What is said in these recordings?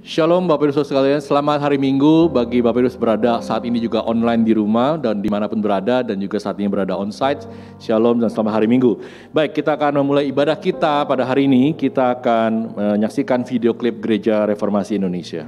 Shalom Bapak Ibu Saudara sekalian, selamat hari Minggu bagi Bapak Ibu berada saat ini juga online di rumah dan dimanapun berada dan juga saat ini berada onsite. Shalom dan selamat hari Minggu. Baik, kita akan memulai ibadah kita pada hari ini. Kita akan menyaksikan video klip Gereja Reformasi Indonesia.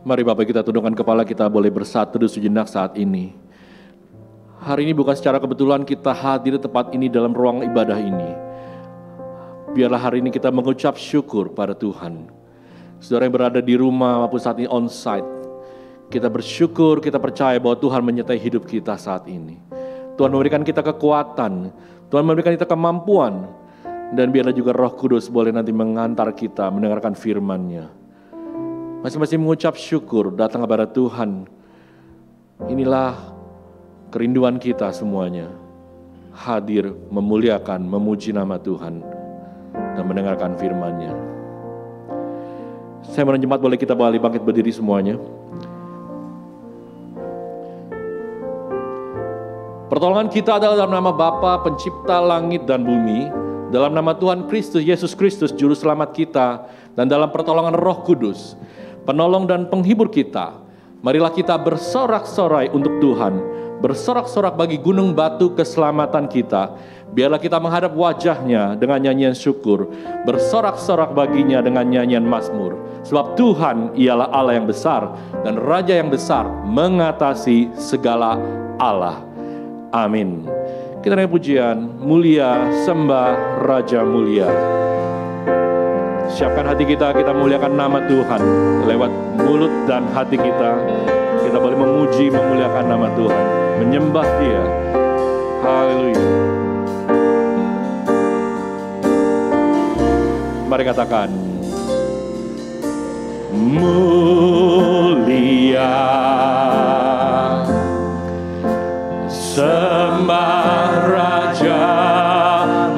Mari Bapak kita tundukkan kepala, kita boleh bersatu sejenak saat ini. Hari ini bukan secara kebetulan kita hadir di tempat ini dalam ruang ibadah ini. Biarlah hari ini kita mengucap syukur pada Tuhan. Saudara yang berada di rumah maupun saat ini onsite, kita bersyukur, kita percaya bahwa Tuhan menyertai hidup kita saat ini. Tuhan memberikan kita kekuatan, Tuhan memberikan kita kemampuan, dan biarlah juga Roh Kudus boleh nanti mengantar kita mendengarkan firman-Nya. Masing-masing mengucap syukur datang kepada Tuhan. Inilah kerinduan kita semuanya. Hadir, memuliakan, memuji nama Tuhan. Dan mendengarkan firman-Nya. Saya mohon jemaat boleh kita balik bangkit berdiri semuanya. Pertolongan kita adalah dalam nama Bapa pencipta langit dan bumi, dalam nama Tuhan Kristus Yesus Kristus juru selamat kita, dan dalam pertolongan Roh Kudus, penolong dan penghibur kita. Marilah kita bersorak-sorai untuk Tuhan, bersorak-sorak bagi gunung batu keselamatan kita. Biarlah kita menghadap wajah-Nya dengan nyanyian syukur, bersorak-sorak baginya dengan nyanyian mazmur. Sebab Tuhan ialah Allah yang besar, dan Raja yang besar mengatasi segala Allah. Amin. Kita naik pujian, mulia sembah Raja mulia. Siapkan hati kita muliakan nama Tuhan. Lewat mulut dan hati kita boleh memuji, memuliakan nama Tuhan, menyembah Dia. Haleluya. Mari katakan, mulia sembah Raja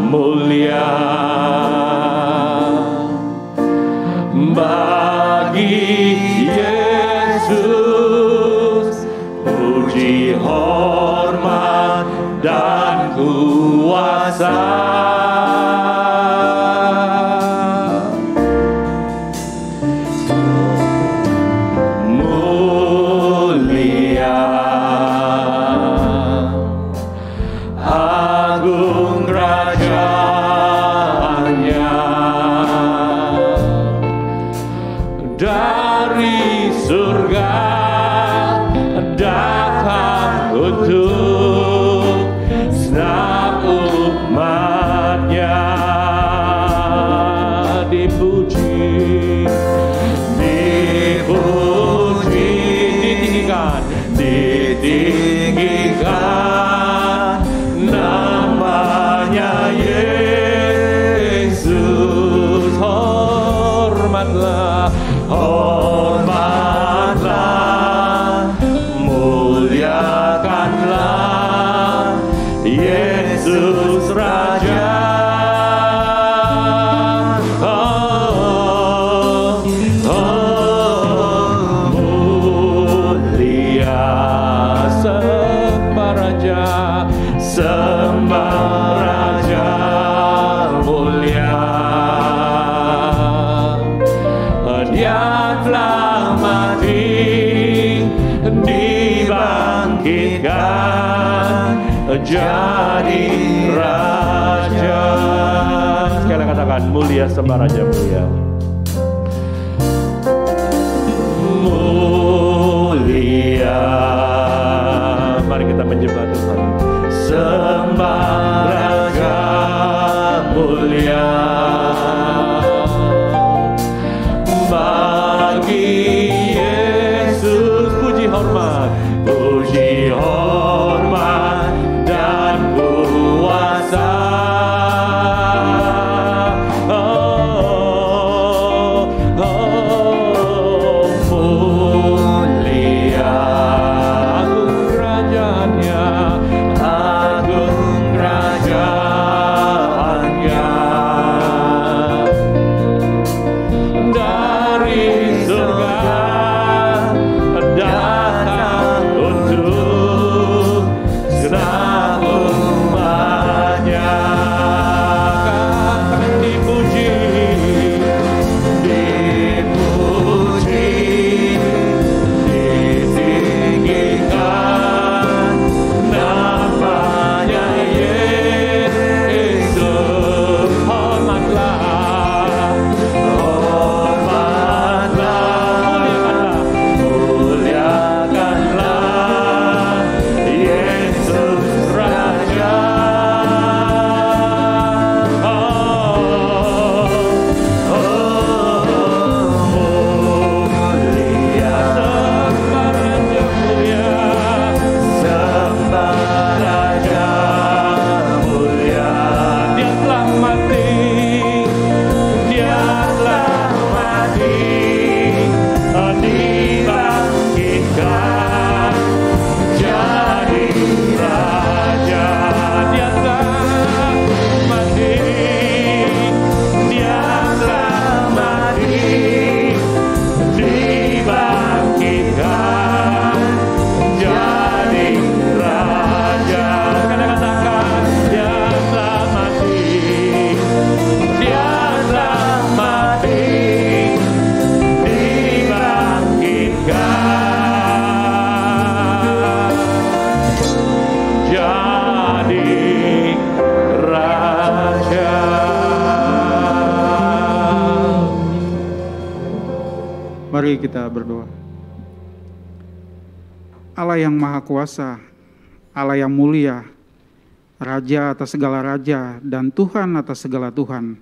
mulia bagi Yesus, puji hormat dan kuasa. Jadi Raja. Sekali katakan, mulia sembah Raja mulia. Mulia. Mari kita menyembah Tuhan. Sembah Raja mulia bagi Yesus, puji hormat, puji hormat dan kuasa. Mulia agung kerajaannya, agung kerajaan. Mari kita berdoa. Allah yang Maha Kuasa, Allah yang mulia, Raja atas segala raja dan Tuhan atas segala Tuhan,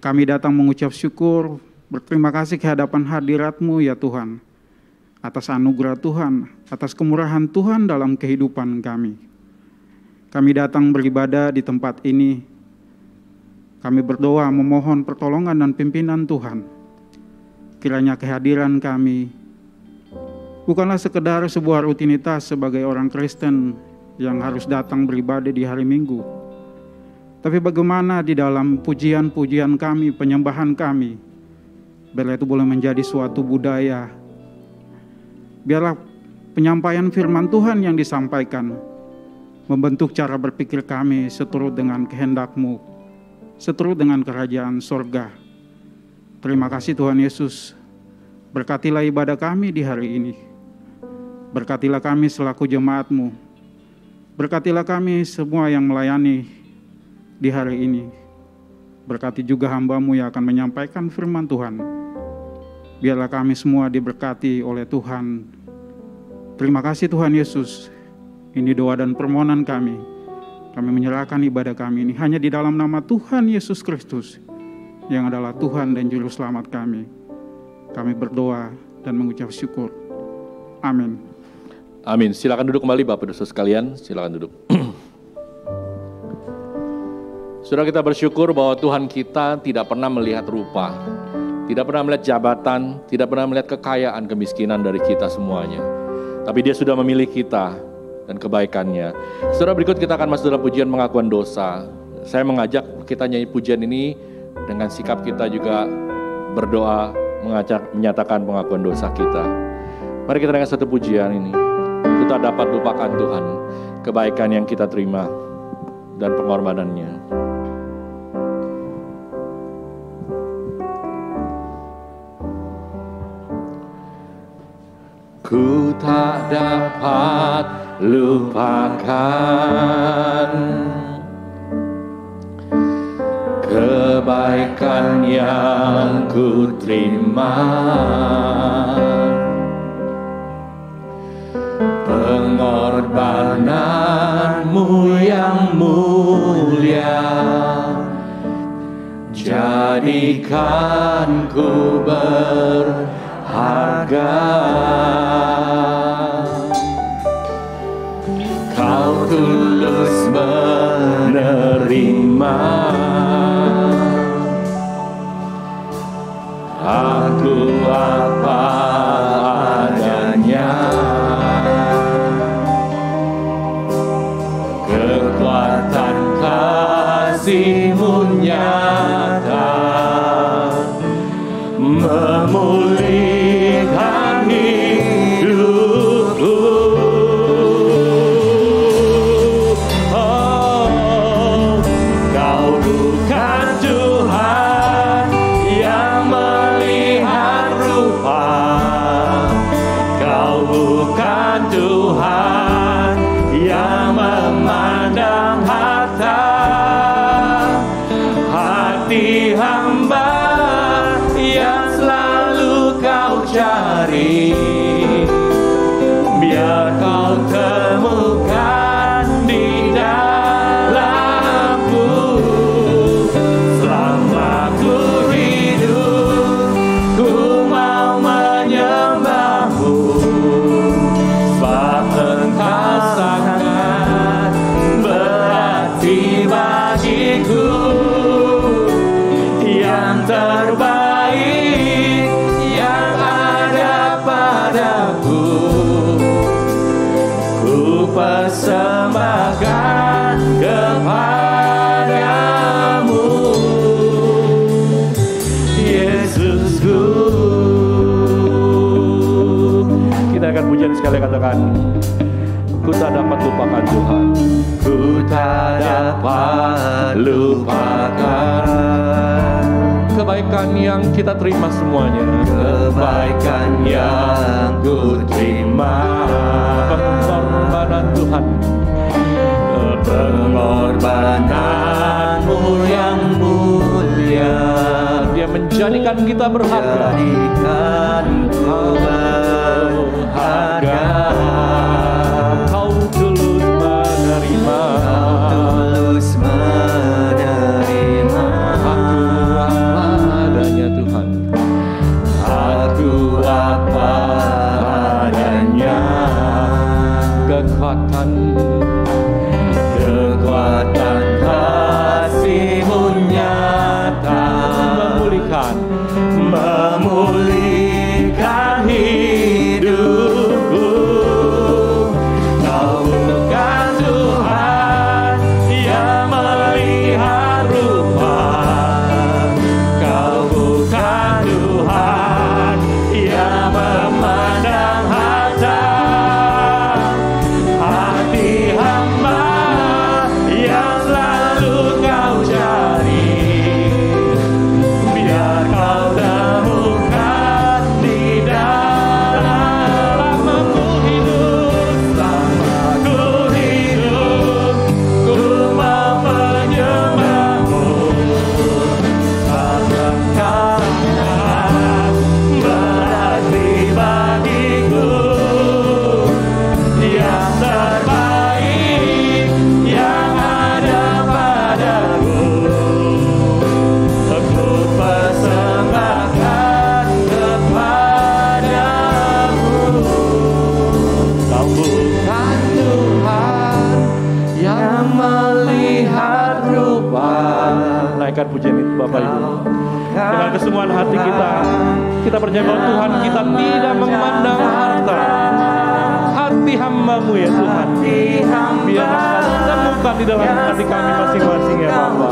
kami datang mengucap syukur, berterima kasih ke hadapan hadirat-Mu ya Tuhan, atas anugerah Tuhan, atas kemurahan Tuhan dalam kehidupan kami. Kami datang beribadah di tempat ini. Kami berdoa memohon pertolongan dan pimpinan Tuhan. Kiranya kehadiran kami bukanlah sekedar sebuah rutinitas sebagai orang Kristen yang harus datang beribadah di hari Minggu. Tapi bagaimana di dalam pujian-pujian kami, penyembahan kami, biarlah itu boleh menjadi suatu budaya. Biarlah penyampaian firman Tuhan yang disampaikan membentuk cara berpikir kami seturut dengan kehendak-Mu, seturut dengan kerajaan sorga. Terima kasih Tuhan Yesus. Berkatilah ibadah kami di hari ini. Berkatilah kami selaku jemaat-Mu. Berkatilah kami semua yang melayani di hari ini. Berkati juga hamba-Mu yang akan menyampaikan firman Tuhan. Biarlah kami semua diberkati oleh Tuhan. Terima kasih Tuhan Yesus. Ini doa dan permohonan kami. Kami menyerahkan ibadah kami ini hanya di dalam nama Tuhan Yesus Kristus, yang adalah Tuhan dan Juru Selamat kami. Kami berdoa dan mengucap syukur. Amin. Amin. Silakan duduk kembali Bapak Ibu sekalian, silakan duduk. Saudara, kita bersyukur bahwa Tuhan kita tidak pernah melihat rupa, tidak pernah melihat jabatan, tidak pernah melihat kekayaan, kemiskinan dari kita semuanya. Tapi Dia sudah memilih kita dan kebaikannya. Saudara, berikut kita akan masuk dalam pujian pengakuan dosa. Saya mengajak kita nyanyi pujian ini dengan sikap kita juga berdoa, menyatakan pengakuan dosa kita. Mari kita dengan satu pujian ini. Kita dapat lupakan Tuhan, kebaikan yang kita terima dan pengorbanannya. Ku tak dapat lupakan kebaikan yang ku terima, pengorbanan-Mu yang mulia, jadikan ku berharga. Kau tulus menerima aku apa adanya. Kekuatan kasih-Mu nyata memulihkan hidupku. Oh, Kau bukan Tuhan yang melihat rupa, Kau bukan Tuhan yang memandang harta. Hati hamba yang selalu Kau cari, biar Kau temukan di dalamku. Selama ku hidup, ku mau menyembah-Mu, sebab Engkau sangat berarti bagiku. Yang terbaik yang ada padaku, ku persembahkan kepadamu, Yesusku. Kita akan pujian sekali, katakan, ku tak dapat lupakan Tuhan. Ku tak dapat lupakan kebaikan yang kita terima semuanya. Kebaikan yang ku terima, pengorbanan Tuhan, pengorbanan-Mu yang mulia. Dia menjadikan jadikan kita berharga. Jadikanku berharga. Kau tulus menerima. Tulus menerima. Aku apa adanya Tuhan. Aku apa adanya. Kekuatan kasih-Mu nyata, memulihkan hidupku. Kau bukan Tuhan yang melihat rupa, Kau bukan Tuhan yang memandang harta. Hati hamba yang selalu Kau cari, biar Kau temukan di dalam aku hidup. Selama ku hidup, ku mau menyembah-Mu. Karena Kau berarti bagiku yang terbaik yang ada padaku. Aku persembahkan kepadamu. Kau bukan Tuhan yang melihat rupa. Naikkan pujian itu Bapak Ibu. Dengan kesungguhan hati kita percaya bahwa Tuhan kita tidak memandang harta. Hati hamba-Mu ya Tuhan, biar Kau temukan di dalam hati kami masing-masing ya Bapak.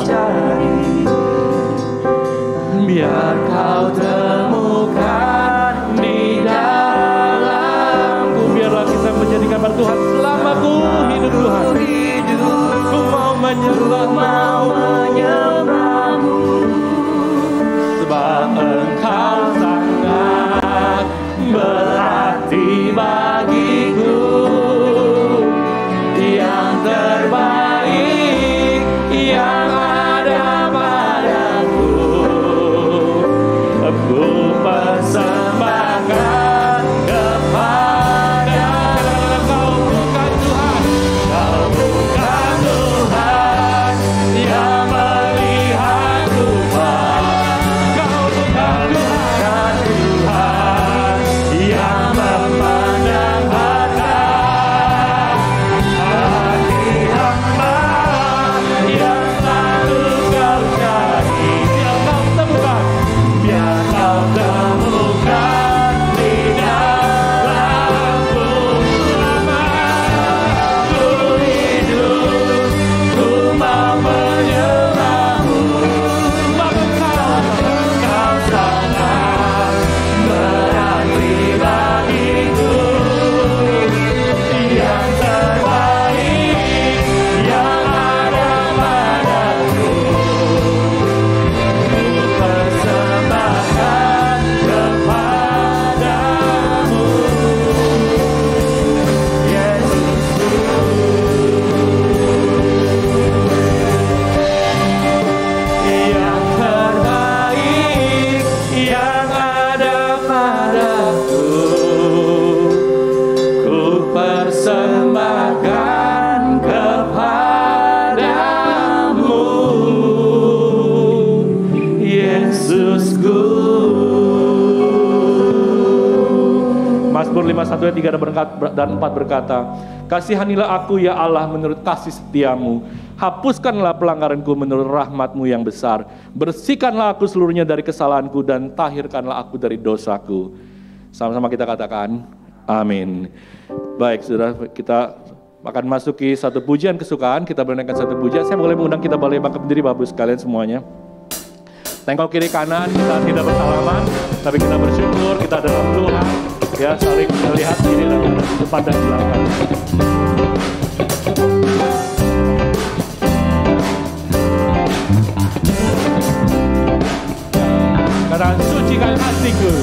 Biar Kau temukan di dalamku. Biarlah kita menjadikan pada Tuhan selama ku hidup Tuhan. Ku mau menyembah-Mu, sebab Engkau sangat berarti bagiku. Yang terbaik yang ada padaku, aku persembahkan kepadamu. Kau bukan Tuhan, Kau bukan Tuhan yang melihat rupa, Kau bukan Tuhan yang memandang harta. Hati hamba yang selalu Kau cari, biar Kau temukan, biar Kau temukan di dalamku. Selama ku hidup, ku mau menyembah-Mu. Sebab Engkau sangat berarti bagiku. Yang terbaik yang ada padaku, ku persembahkan kepadamu. Yesusku, yang terbaik yang ada padaku, ku persembahkan kepadamu. Yesusku. Mazmur 51 ayat 3 dan 4 berkata, kasihanilah aku ya Allah menurut kasih setiamu. Hapuskanlah pelanggaranku menurut rahmat-Mu yang besar. Bersihkanlah aku seluruhnya dari kesalahanku dan tahirkanlah aku dari dosaku. Sama-sama kita katakan, amin. Baik, saudara, kita akan masuki satu pujian kesukaan. Kita menaikkan satu pujian. Saya boleh mengundang kita boleh bangkit berdiri Bapak Ibu sekalian semuanya. Tengok kiri kanan, kita tidak bersalaman, tapi kita bersyukur kita dalam Tuhan. Ya, saling melihat kiri dan depan dan belakang. Katakan, sucikan hatiku,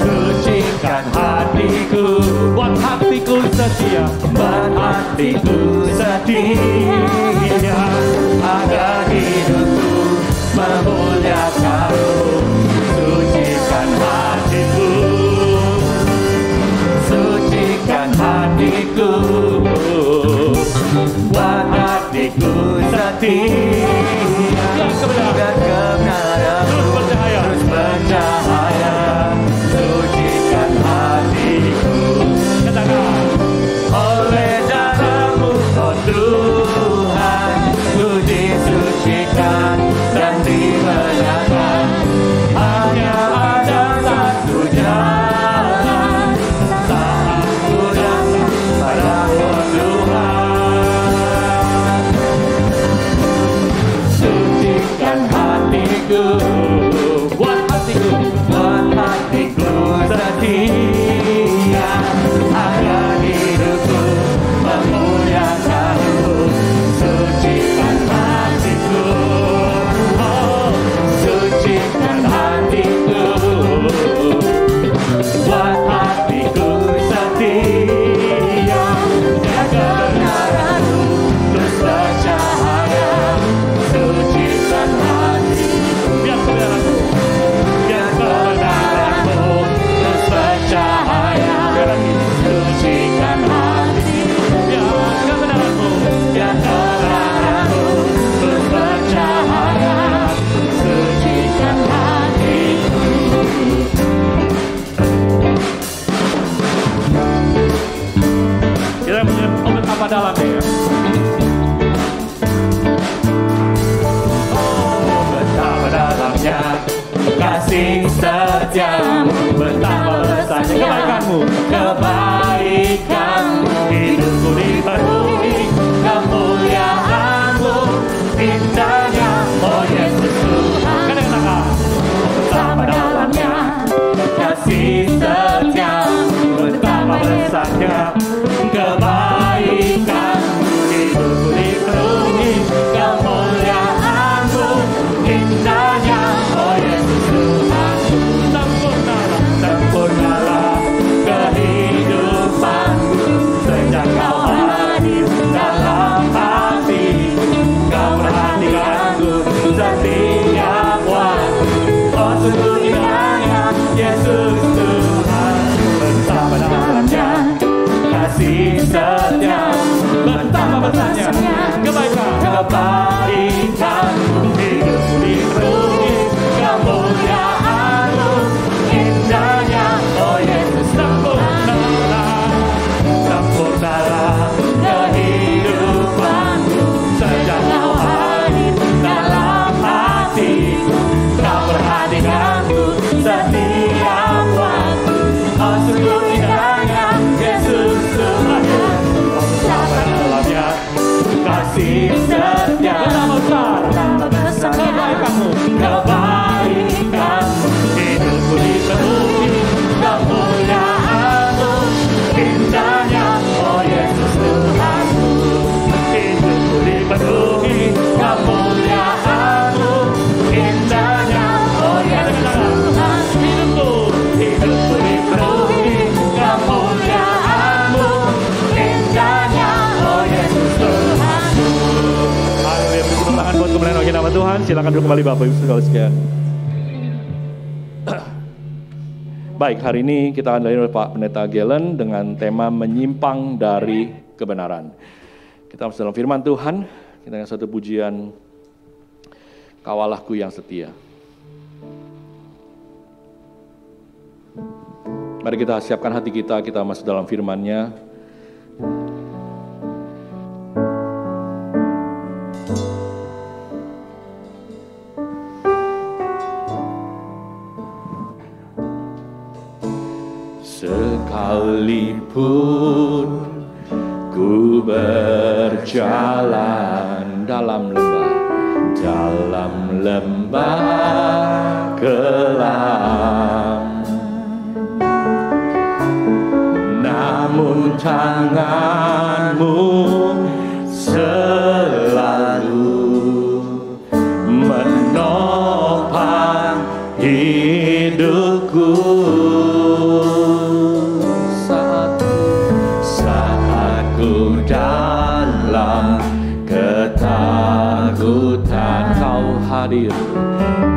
sucikan hatiku, buat hatiku setia, buat hatiku setia, agar hidupku memuliakan-Mu. setia dan kebenaran terus bercahaya, sucikan hatiku oleh darah-Mu, oh Tuhan, ku disucikan dan dibenarkan. Hanya ada satu jalan saat ku datang padamu Tuhan. Sucikan hatiku, buat hatiku setia, agar hidupku memuliakan-Mu. Sucikan hatiku, oh sucikan hatiku, buat hatiku setia, dan kebenaran-Mu terus bercahaya. Sucikan hatiku, biar kebenaran-Mu terus bercahaya. Sucikan hatiku, biar kebenaran-Mu terus bercahaya. Sucikan hatiku. Kita punya apa dalamnya ya? Oh, betapa dalamnya kasih setiamu, betapa besarnya kebaikan-Mu, hidupku dipenuhi kemuliaan-Mu, indahnya oh Yesus Tuhan. Katakan, betapa dalamnya kasih setiamu, betapa besarnya kebaikan-Mu, hidupku dipenuhi kemuliaan-Mu, indahnya oh Yesus Tuhan. Sempurnalah kehidupanku sejak Kau hadir dalam hati. Kau perhatikanku setiap waktu. Oh sungguh indahnya Yesus Tuhan. Betapa dalamnya kasih setia, betapa besarnya kebaikan-Mu, hidupku dipenuhi kemuliaan-Mu, indahnya oh Yesus. Sempurnalah kehidupanku sejak Kau hadir dalam hatiku. Kau perhatikanku setiap waktu. Oh sungguh indahnya Yesus Tuhan. Betapa dalamnya kasih setia, betapa besarnya kebaikan-Mu, hidupku dipenuhi kemuliaan-Mu, indahnya oh Yesus Tuhanku. Hidupku dipenuhi kemuliaan-Mu, indahnya oh Yesus Tuhan. Hidupku dipenuhi kemuliaan-Mu, indahnya oh Yesus Tuhanku. Haleluya, beri tangan buat kemuliaan bagi nama Tuhan. Silakan duduk kembali Bapak Ibu Saudara sekalian. Baik, hari ini kita akan dilayani oleh Pak Pendeta Galen dengan tema menyimpang dari kebenaran. Kita masuk dalam firman Tuhan, kita dengan satu pujian, Kau Allahku yang setia. Mari kita siapkan hati kita masuk dalam firman-Nya. Sekalipun ku berjalan dalam lembah kelam, namun tangan-Mu selalu menopang hidupku. Saat ku dalam ketakutan,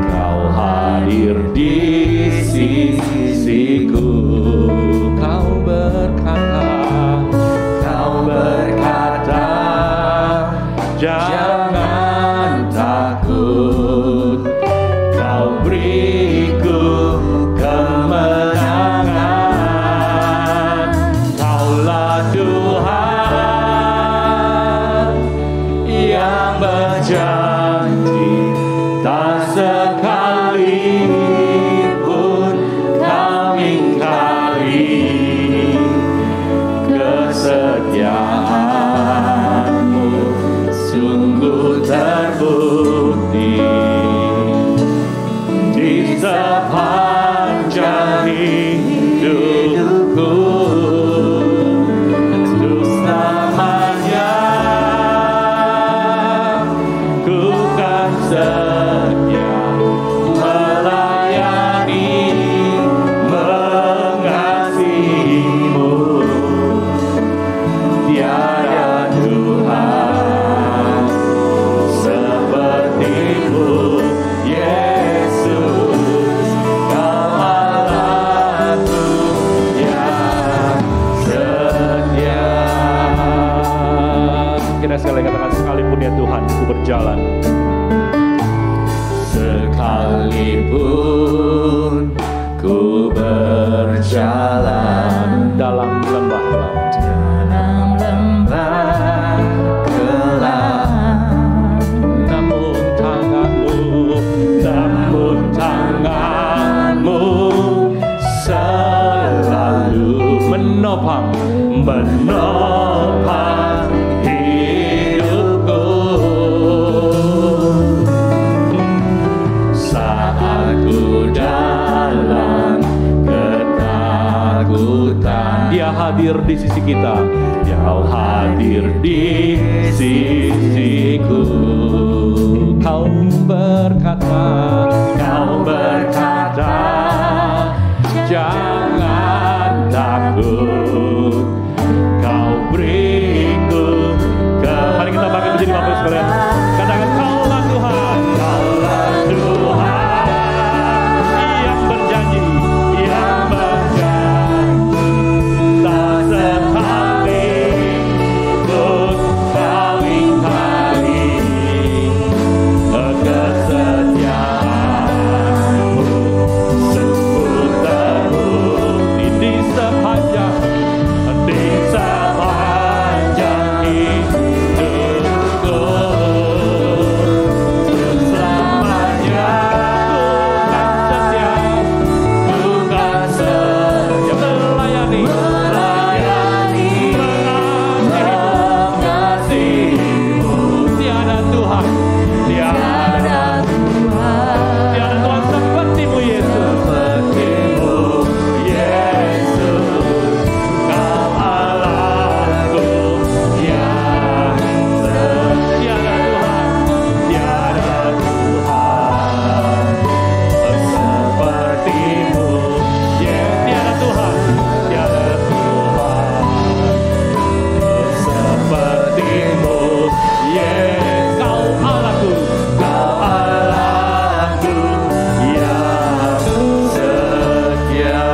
Kau hadir di sisiku. Kau berkata, jangan tiada Tuhan seperti-Mu, Yesus, Kau Allahku yang setia. Kita sekali katakan, sekalipun ya Tuhan ku berjalan, sekalipun ku berjalan dalam lembah gelap, namun tanganmu selalu menopang hidupku. Saat ku dalam ketakutan, Dia hadir di sisi kita. Kau hadir di sisiku. Kau berkata, jangan takut. Kau beriku mari kita bangkit menjadi Bapak sekalian. Katakan, Kaulah Tuhan, Kaulah Tuhan yang berjanji, tak sekali pun Kau ingkari kesetiaan-Mu sungguh terbukti di sepanjang hidupku. Selamanya Tuhan setia melayani mengasihi-Mu. Tiada Tuhan seperti-Mu, Yesus. Kau Allahku yang tiada Tuhan seperti-Mu. Tiada Tuhan seperti-Mu. Kau Allahku yang setia.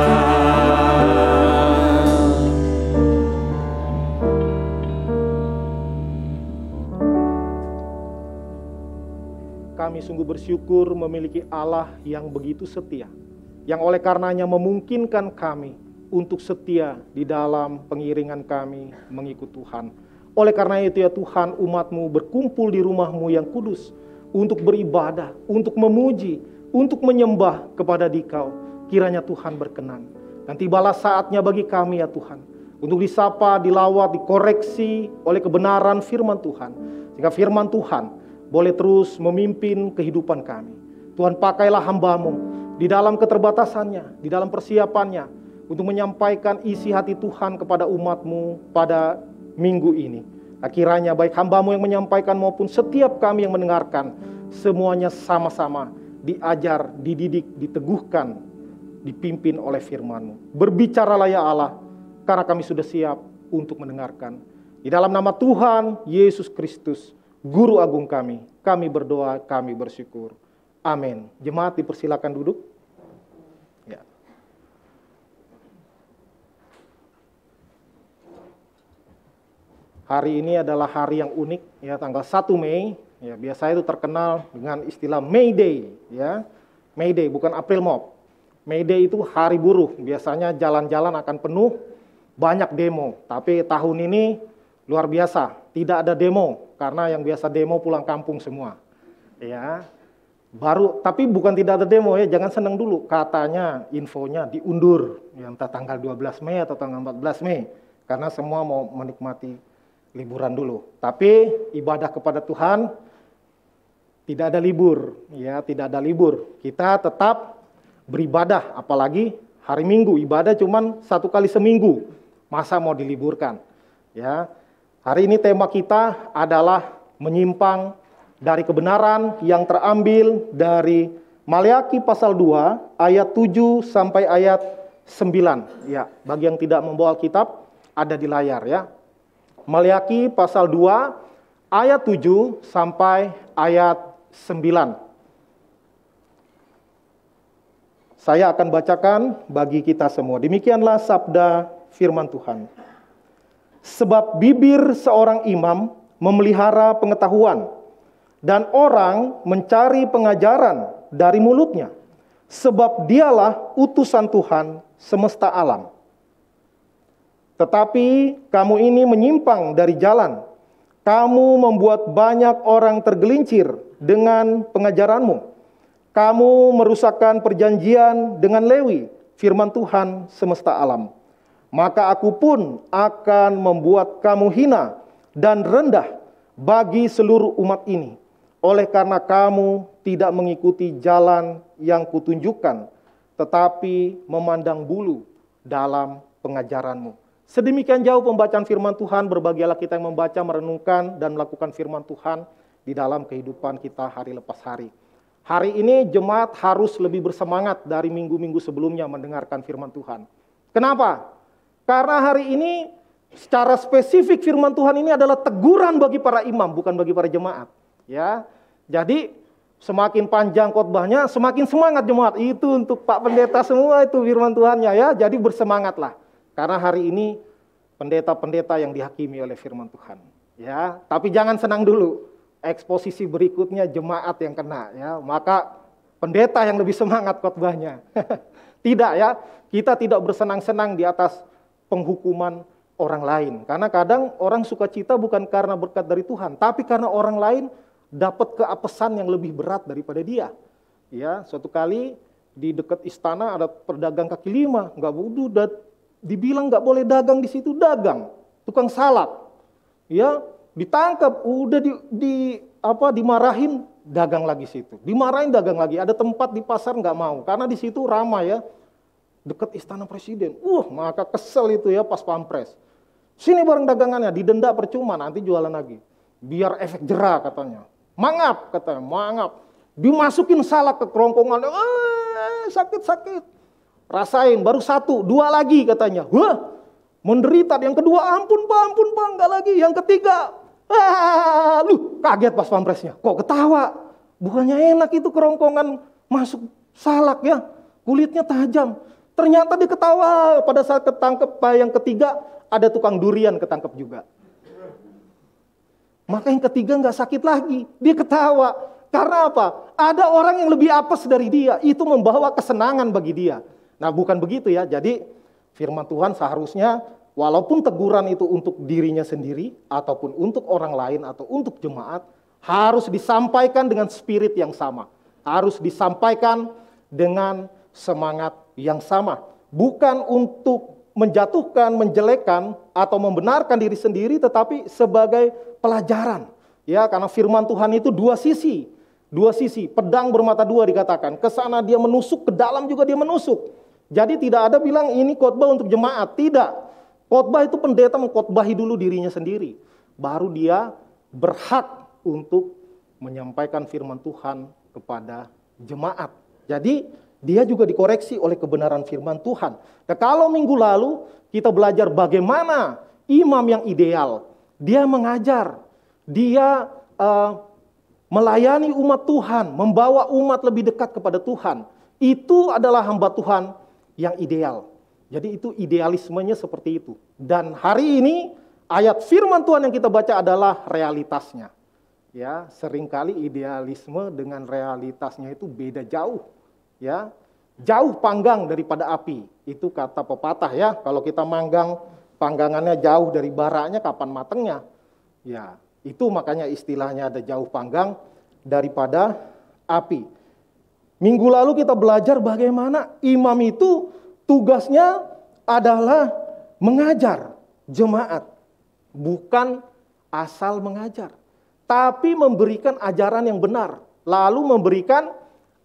Kami sungguh bersyukur memiliki Allah yang begitu setia, yang oleh karenanya memungkinkan kami untuk setia di dalam pengiringan kami mengikut Tuhan. Oleh karena itu ya Tuhan, umat-Mu berkumpul di rumah-Mu yang kudus untuk beribadah, untuk memuji, untuk menyembah kepada Dikau. Kiranya Tuhan berkenan. Dan tibalah saatnya bagi kami ya Tuhan, untuk disapa, dilawat, dikoreksi oleh kebenaran firman Tuhan. Sehingga firman Tuhan boleh terus memimpin kehidupan kami. Tuhan, pakailah hamba-Mu di dalam keterbatasannya, di dalam persiapannya, untuk menyampaikan isi hati Tuhan kepada umat-Mu pada minggu ini. Kiranya baik hamba-Mu yang menyampaikan maupun setiap kami yang mendengarkan, semuanya sama-sama diajar, dididik, diteguhkan, dipimpin oleh firman-Mu. Berbicaralah ya Allah, karena kami sudah siap untuk mendengarkan. Di dalam nama Tuhan Yesus Kristus, Guru Agung kami berdoa, kami bersyukur. Amin. Jemaat dipersilakan duduk. Ya. Hari ini adalah hari yang unik, ya, tanggal 1 Mei. Ya, biasanya itu terkenal dengan istilah May Day, ya. May Day bukan April Mop. May Day itu hari buruh. Biasanya jalan-jalan akan penuh, banyak demo. Tapi tahun ini luar biasa, tidak ada demo karena yang biasa demo pulang kampung semua. Ya. Tapi bukan tidak ada demo ya, jangan senang dulu. Katanya infonya diundur, ya, entah tanggal 12 Mei atau tanggal 14 Mei karena semua mau menikmati liburan dulu. Tapi ibadah kepada Tuhan tidak ada libur, ya, tidak ada libur. Kita tetap beribadah, apalagi hari Minggu ibadah cuman 1 kali seminggu. Masa mau diliburkan? Ya. Hari ini tema kita adalah menyimpang dari kebenaran yang terambil dari Maleakhi pasal 2 ayat 7 sampai ayat 9. Ya, bagi yang tidak membawa Alkitab ada di layar ya. Maliaki pasal 2 ayat 7 sampai ayat 9. Saya akan bacakan bagi kita semua. Demikianlah sabda firman Tuhan. Sebab bibir seorang imam memelihara pengetahuan, dan orang mencari pengajaran dari mulutnya. Sebab dialah utusan Tuhan semesta alam. Tetapi kamu ini menyimpang dari jalan. Kamu membuat banyak orang tergelincir dengan pengajaranmu. Kamu merusakkan perjanjian dengan Lewi, firman Tuhan semesta alam. Maka aku pun akan membuat kamu hina dan rendah bagi seluruh umat ini. Oleh karena kamu tidak mengikuti jalan yang kutunjukkan, tetapi memandang bulu dalam pengajaranmu. Sedemikian jauh pembacaan firman Tuhan, berbahagialah kita yang membaca, merenungkan, dan melakukan firman Tuhan di dalam kehidupan kita hari lepas hari. Hari ini jemaat harus lebih bersemangat dari minggu-minggu sebelumnya mendengarkan firman Tuhan. Kenapa? Karena hari ini secara spesifik firman Tuhan ini adalah teguran bagi para imam, bukan bagi para jemaat. Ya, jadi semakin panjang khotbahnya, semakin semangat jemaat. Itu untuk Pak Pendeta semua itu firman Tuhannya ya. Jadi bersemangatlah. Karena hari ini pendeta-pendeta yang dihakimi oleh firman Tuhan. Ya, tapi jangan senang dulu. Eksposisi berikutnya jemaat yang kena ya. Maka pendeta yang lebih semangat khotbahnya. Tidak ya. Kita tidak bersenang-senang di atas penghukuman orang lain. Karena kadang orang sukacita bukan karena berkat dari Tuhan, tapi karena orang lain dapat keapesan yang lebih berat daripada dia. Ya, suatu kali di dekat istana ada pedagang kaki lima, nggak bodoh, dibilang nggak boleh dagang di situ, dagang, tukang salak, ya ditangkap, udah dimarahin, dagang lagi situ, dimarahin dagang lagi. Ada tempat di pasar nggak mau, karena di situ ramai ya, dekat istana presiden. Maka kesel itu ya pas pampres. Sini barang dagangannya, didenda percuma, nanti jualan lagi, biar efek jerah katanya. Mangap katanya, mangap. Dimasukin salak ke kerongkongan, sakit-sakit. Rasain, baru 1, 2 lagi katanya. Wah, menderita. Yang kedua, ampun pak, enggak lagi. Yang ketiga, kaget pas pampresnya. Kok ketawa? Bukannya enak itu kerongkongan masuk salak ya, kulitnya tajam. Ternyata dia ketawa. Pada saat ketangkep yang ketiga, ada tukang durian ketangkep juga. Maka yang ketiga nggak sakit lagi, dia ketawa. Karena apa? Ada orang yang lebih apes dari dia, itu membawa kesenangan bagi dia. Nah bukan begitu ya, jadi firman Tuhan seharusnya walaupun teguran itu untuk dirinya sendiri, ataupun untuk orang lain, atau untuk jemaat, harus disampaikan dengan spirit yang sama. Harus disampaikan dengan semangat yang sama. Bukan untuk menjatuhkan, menjelekkan, atau membenarkan diri sendiri, tetapi sebagai pelajaran. Ya, karena firman Tuhan itu dua sisi, pedang bermata dua dikatakan. Ke sana dia menusuk, ke dalam juga dia menusuk. Jadi tidak ada bilang ini khotbah untuk jemaat, tidak. Khotbah itu pendeta mengkhotbahi dulu dirinya sendiri, baru dia berhak untuk menyampaikan firman Tuhan kepada jemaat. Jadi dia juga dikoreksi oleh kebenaran firman Tuhan. Nah, kalau minggu lalu kita belajar bagaimana imam yang ideal, dia mengajar, dia melayani umat Tuhan, membawa umat lebih dekat kepada Tuhan. Itu adalah hamba Tuhan yang ideal. Jadi itu idealismenya seperti itu. Dan hari ini ayat firman Tuhan yang kita baca adalah realitasnya. Ya, seringkali idealisme dengan realitasnya itu beda jauh. Ya, jauh panggang daripada api. Itu kata pepatah ya. Kalau kita manggang panggangannya jauh dari baranya, kapan matengnya? Ya, itu makanya istilahnya ada jauh panggang daripada api. Minggu lalu kita belajar bagaimana imam itu tugasnya adalah mengajar jemaat. Bukan asal mengajar, tapi memberikan ajaran yang benar, lalu memberikan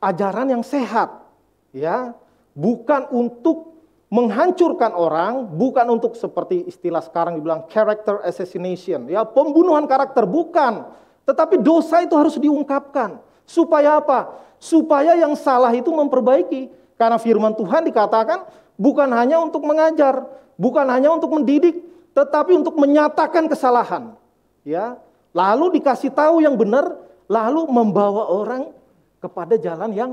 ajaran yang sehat. Ya, bukan untuk menghancurkan orang, bukan untuk seperti istilah sekarang dibilang character assassination, ya, pembunuhan karakter, bukan. Tetapi dosa itu harus diungkapkan. Supaya apa? Supaya yang salah itu memperbaiki. Karena firman Tuhan dikatakan bukan hanya untuk mengajar, bukan hanya untuk mendidik, tetapi untuk menyatakan kesalahan. Ya, lalu dikasih tahu yang benar, lalu membawa orang kepada jalan yang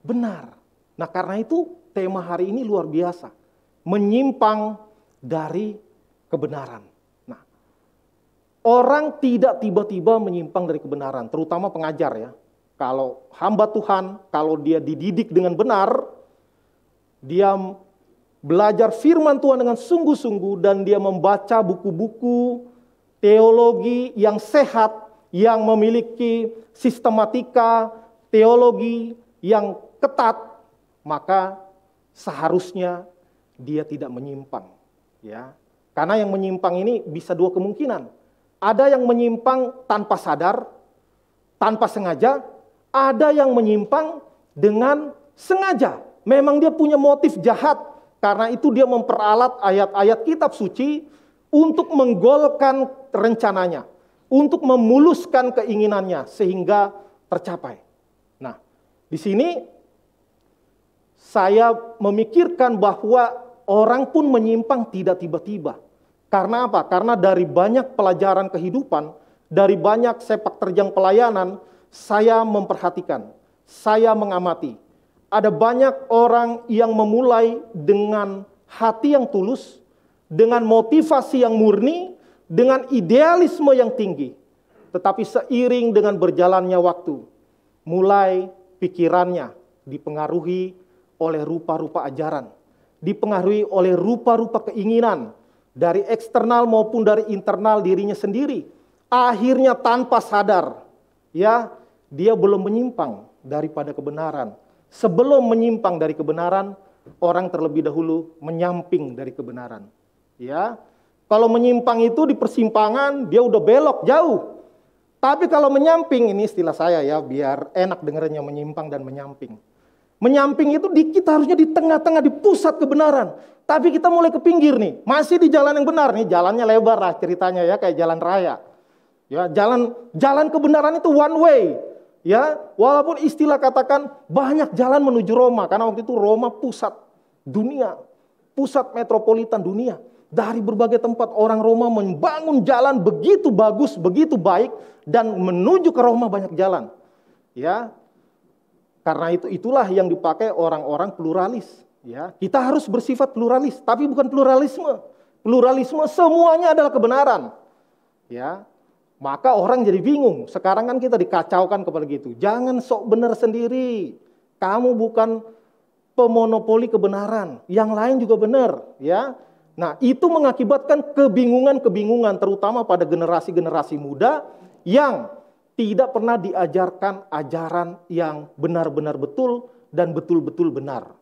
benar. Nah, karena itu tema hari ini luar biasa. Menyimpang dari kebenaran. Nah, orang tidak tiba-tiba menyimpang dari kebenaran, terutama pengajar ya. Kalau hamba Tuhan, kalau dia dididik dengan benar, dia belajar firman Tuhan dengan sungguh-sungguh dan dia membaca buku-buku teologi yang sehat, yang memiliki sistematika teologi yang ketat, maka seharusnya dia tidak menyimpang, ya. Karena yang menyimpang ini bisa dua kemungkinan. Ada yang menyimpang tanpa sadar, tanpa sengaja, ada yang menyimpang dengan sengaja. Memang dia punya motif jahat, karena itu dia memperalat ayat-ayat kitab suci untuk menggolkan rencananya, untuk memuluskan keinginannya sehingga tercapai. Nah, di sini saya memikirkan bahwa orang pun menyimpang tidak tiba-tiba. Karena apa? Karena dari banyak pelajaran kehidupan, dari banyak sepak terjang pelayanan, saya memperhatikan, saya mengamati. Ada banyak orang yang memulai dengan hati yang tulus, dengan motivasi yang murni, dengan idealisme yang tinggi. Tetapi seiring dengan berjalannya waktu, mulai pikirannya dipengaruhi oleh rupa-rupa ajaran, dipengaruhi oleh rupa-rupa keinginan, dari eksternal maupun dari internal dirinya sendiri. Akhirnya tanpa sadar, ya, dia belum menyimpang daripada kebenaran. Sebelum menyimpang dari kebenaran, orang terlebih dahulu menyamping dari kebenaran. Ya, kalau menyimpang itu di persimpangan dia udah belok jauh. Tapi kalau menyamping, ini istilah saya ya, biar enak dengernya, menyimpang dan menyamping. Menyamping itu kita harusnya di tengah-tengah, di pusat kebenaran. Tapi kita mulai ke pinggir nih, masih di jalan yang benar nih, jalannya lebar lah ceritanya ya, kayak jalan raya. Ya, jalan kebenaran itu one way. Ya, walaupun istilah katakan banyak jalan menuju Roma, karena waktu itu Roma pusat dunia, pusat metropolitan dunia. Dari berbagai tempat orang Roma membangun jalan begitu bagus, begitu baik, dan menuju ke Roma banyak jalan. Ya, karena itulah yang dipakai orang-orang pluralis. Ya, kita harus bersifat pluralis, tapi bukan pluralisme. Pluralisme semuanya adalah kebenaran. Ya, maka orang jadi bingung. Sekarang kan kita dikacaukan kepada gitu. Jangan sok benar sendiri. Kamu bukan pemonopoli kebenaran. Yang lain juga benar. Ya. Nah, itu mengakibatkan kebingungan-kebingungan, terutama pada generasi-generasi muda yang tidak pernah diajarkan ajaran yang benar-benar betul dan betul-betul benar.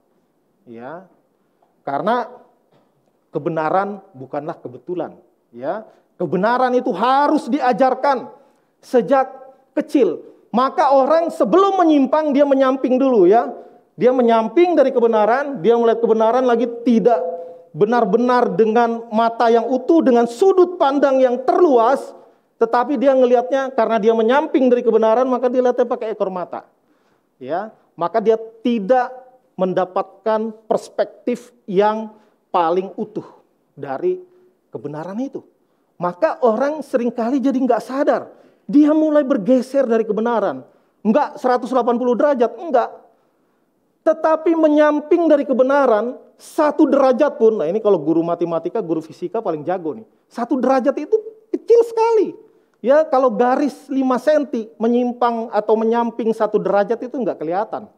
Ya. Karena kebenaran bukanlah kebetulan. Ya. Kebenaran itu harus diajarkan sejak kecil. Maka orang sebelum menyimpang, dia menyamping dulu ya. Dia menyamping dari kebenaran, dia melihat kebenaran lagi tidak benar-benar dengan mata yang utuh, dengan sudut pandang yang terluas. Tetapi dia ngelihatnya, karena dia menyamping dari kebenaran, maka dia lihatnya pakai ekor mata. Ya, maka dia tidak mendapatkan perspektif yang paling utuh dari kebenaran itu. Maka orang seringkali jadi nggak sadar. Dia mulai bergeser dari kebenaran. Enggak 180 derajat, enggak. Tetapi menyamping dari kebenaran, 1 derajat pun, nah ini kalau guru matematika, guru fisika paling jago nih. 1 derajat itu kecil sekali. Ya, kalau garis 5 cm menyimpang atau menyamping 1 derajat itu enggak kelihatan.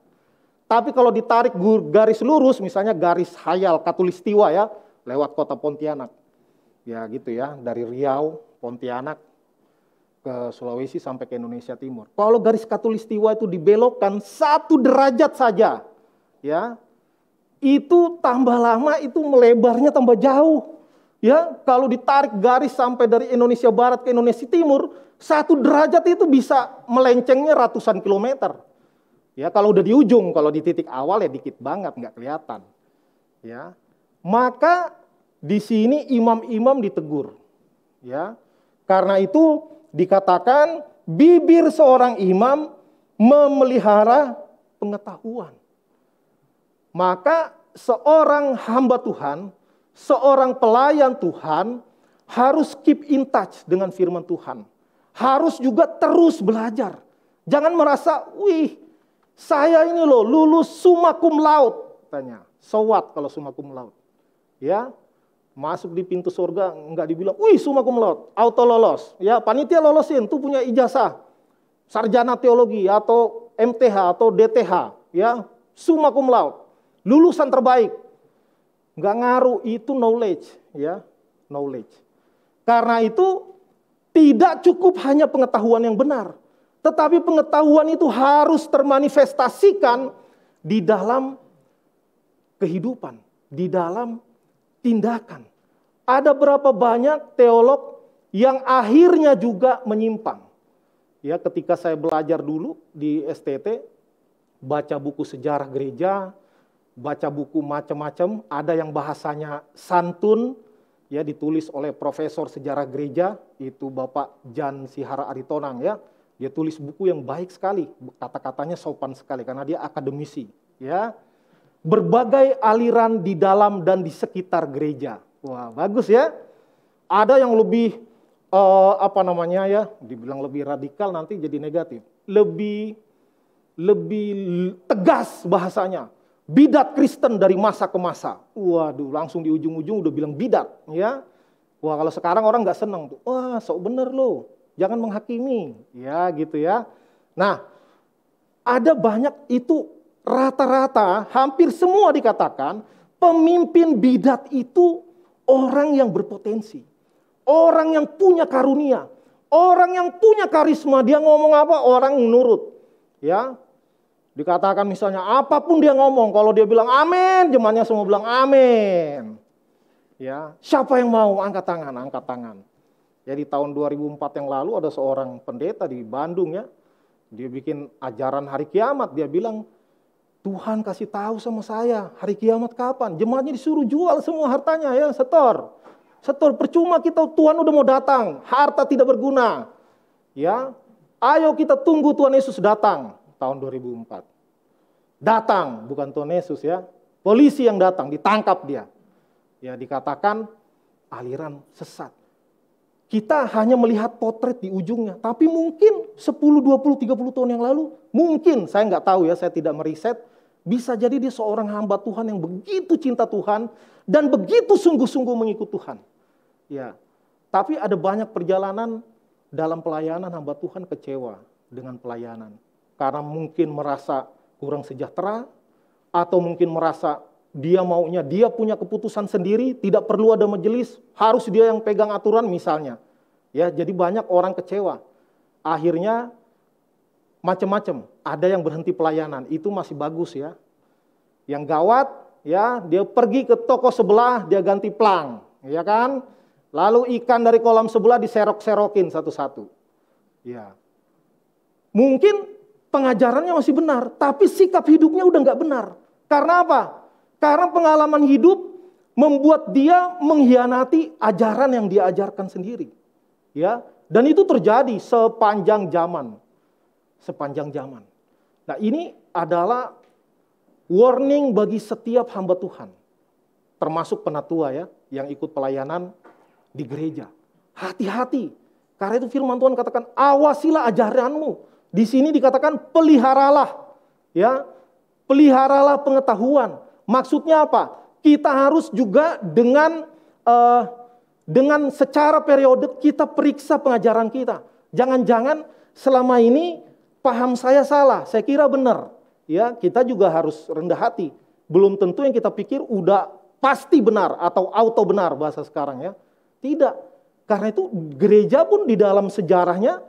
Tapi kalau ditarik garis lurus, misalnya garis khayal Katulistiwa ya, lewat kota Pontianak. Ya gitu ya, dari Riau, Pontianak, ke Sulawesi sampai ke Indonesia Timur. Kalau garis Katulistiwa itu dibelokkan 1 derajat saja, ya, itu tambah lama itu melebarnya tambah jauh. Ya, kalau ditarik garis sampai dari Indonesia Barat ke Indonesia Timur, 1 derajat itu bisa melencengnya ratusan kilometer. Ya, kalau udah di ujung, kalau di titik awal ya dikit banget, nggak kelihatan. Ya, maka di sini imam-imam ditegur. Ya, karena itu dikatakan bibir seorang imam memelihara pengetahuan. Maka seorang hamba Tuhan, seorang pelayan Tuhan harus keep in touch dengan firman Tuhan. Harus juga terus belajar. Jangan merasa, wih, saya ini loh lulus summa cum laude. Tanya, so what kalau summa cum laude? Ya, masuk di pintu surga enggak dibilang, wih summa cum laude, auto lolos. Ya, panitia lolosin, tuh punya ijazah sarjana teologi atau MTH atau DTH. Ya, summa cum laude, lulusan terbaik. Enggak ngaruh, itu knowledge. Ya, knowledge. Karena itu tidak cukup hanya pengetahuan yang benar, tetapi pengetahuan itu harus termanifestasikan di dalam kehidupan, di dalam tindakan. Ada berapa banyak teolog yang akhirnya juga menyimpang. Ya, ketika saya belajar dulu di STT, baca buku sejarah gereja, baca buku macam-macam, ada yang bahasanya santun, ya, ditulis oleh profesor sejarah gereja, itu Bapak Jan Sihara Aritonang, ya. Dia tulis buku yang baik sekali, kata-katanya sopan sekali karena dia akademisi, ya. Berbagai aliran di dalam dan di sekitar gereja. Wah, bagus ya. Ada yang lebih dibilang lebih radikal nanti jadi negatif. Lebih tegas bahasanya. Bidat Kristen dari masa ke masa. Waduh, langsung di ujung-ujung udah bilang bidat, ya. Wah, kalau sekarang orang nggak senang tuh. Wah, sok bener lo, jangan menghakimi, ya gitu ya. Nah, ada banyak itu rata-rata, hampir semua dikatakan pemimpin bidat itu orang yang berpotensi, orang yang punya karunia, orang yang punya karisma. Dia ngomong apa, orang nurut, ya. Dikatakan misalnya apapun dia ngomong, kalau dia bilang amin, jemaatnya semua bilang amin. Ya, siapa yang mau angkat tangan, angkat tangan. Jadi tahun 2004 yang lalu ada seorang pendeta di Bandung, ya. Dia bikin ajaran hari kiamat, dia bilang, Tuhan kasih tahu sama saya, hari kiamat kapan? Jemaatnya disuruh jual semua hartanya, ya, setor. Setor, percuma kita, Tuhan udah mau datang, harta tidak berguna. Ya, ayo kita tunggu Tuhan Yesus datang. Tahun 2004. Datang, bukan Tuhan Yesus, ya. Polisi yang datang, ditangkap dia. Ya, dikatakan aliran sesat. Kita hanya melihat potret di ujungnya, tapi mungkin 10, 20, 30 tahun yang lalu, mungkin, saya nggak tahu ya, saya tidak meriset, bisa jadi dia seorang hamba Tuhan yang begitu cinta Tuhan dan begitu sungguh-sungguh mengikut Tuhan. Ya, tapi ada banyak perjalanan dalam pelayanan hamba Tuhan kecewa dengan pelayanan. Karena mungkin merasa kurang sejahtera, atau mungkin merasa dia maunya, dia punya keputusan sendiri, tidak perlu ada majelis, harus dia yang pegang aturan misalnya. Ya, jadi banyak orang kecewa. Akhirnya macam-macam, ada yang berhenti pelayanan, itu masih bagus ya. Yang gawat, ya, dia pergi ke toko sebelah, dia ganti plang, ya kan? Lalu ikan dari kolam sebelah diserok-serokin satu-satu. Ya. Mungkin pengajarannya masih benar, tapi sikap hidupnya udah nggak benar. Karena apa? Karena pengalaman hidup membuat dia mengkhianati ajaran yang dia ajarkan sendiri. Ya, dan itu terjadi sepanjang zaman. Sepanjang zaman. Nah, ini adalah warning bagi setiap hamba Tuhan. Termasuk penatua, ya, yang ikut pelayanan di gereja. Hati-hati. Karena itu firman Tuhan katakan, awasilah ajaranmu. Di sini dikatakan peliharalah, ya, peliharalah pengetahuan. Maksudnya apa? Kita harus juga dengan secara periode kita periksa pengajaran kita. Jangan-jangan selama ini paham saya salah, saya kira benar. Ya, kita juga harus rendah hati. Belum tentu yang kita pikir udah pasti benar atau auto benar bahasa sekarang, ya. Tidak. Karena itu gereja pun di dalam sejarahnya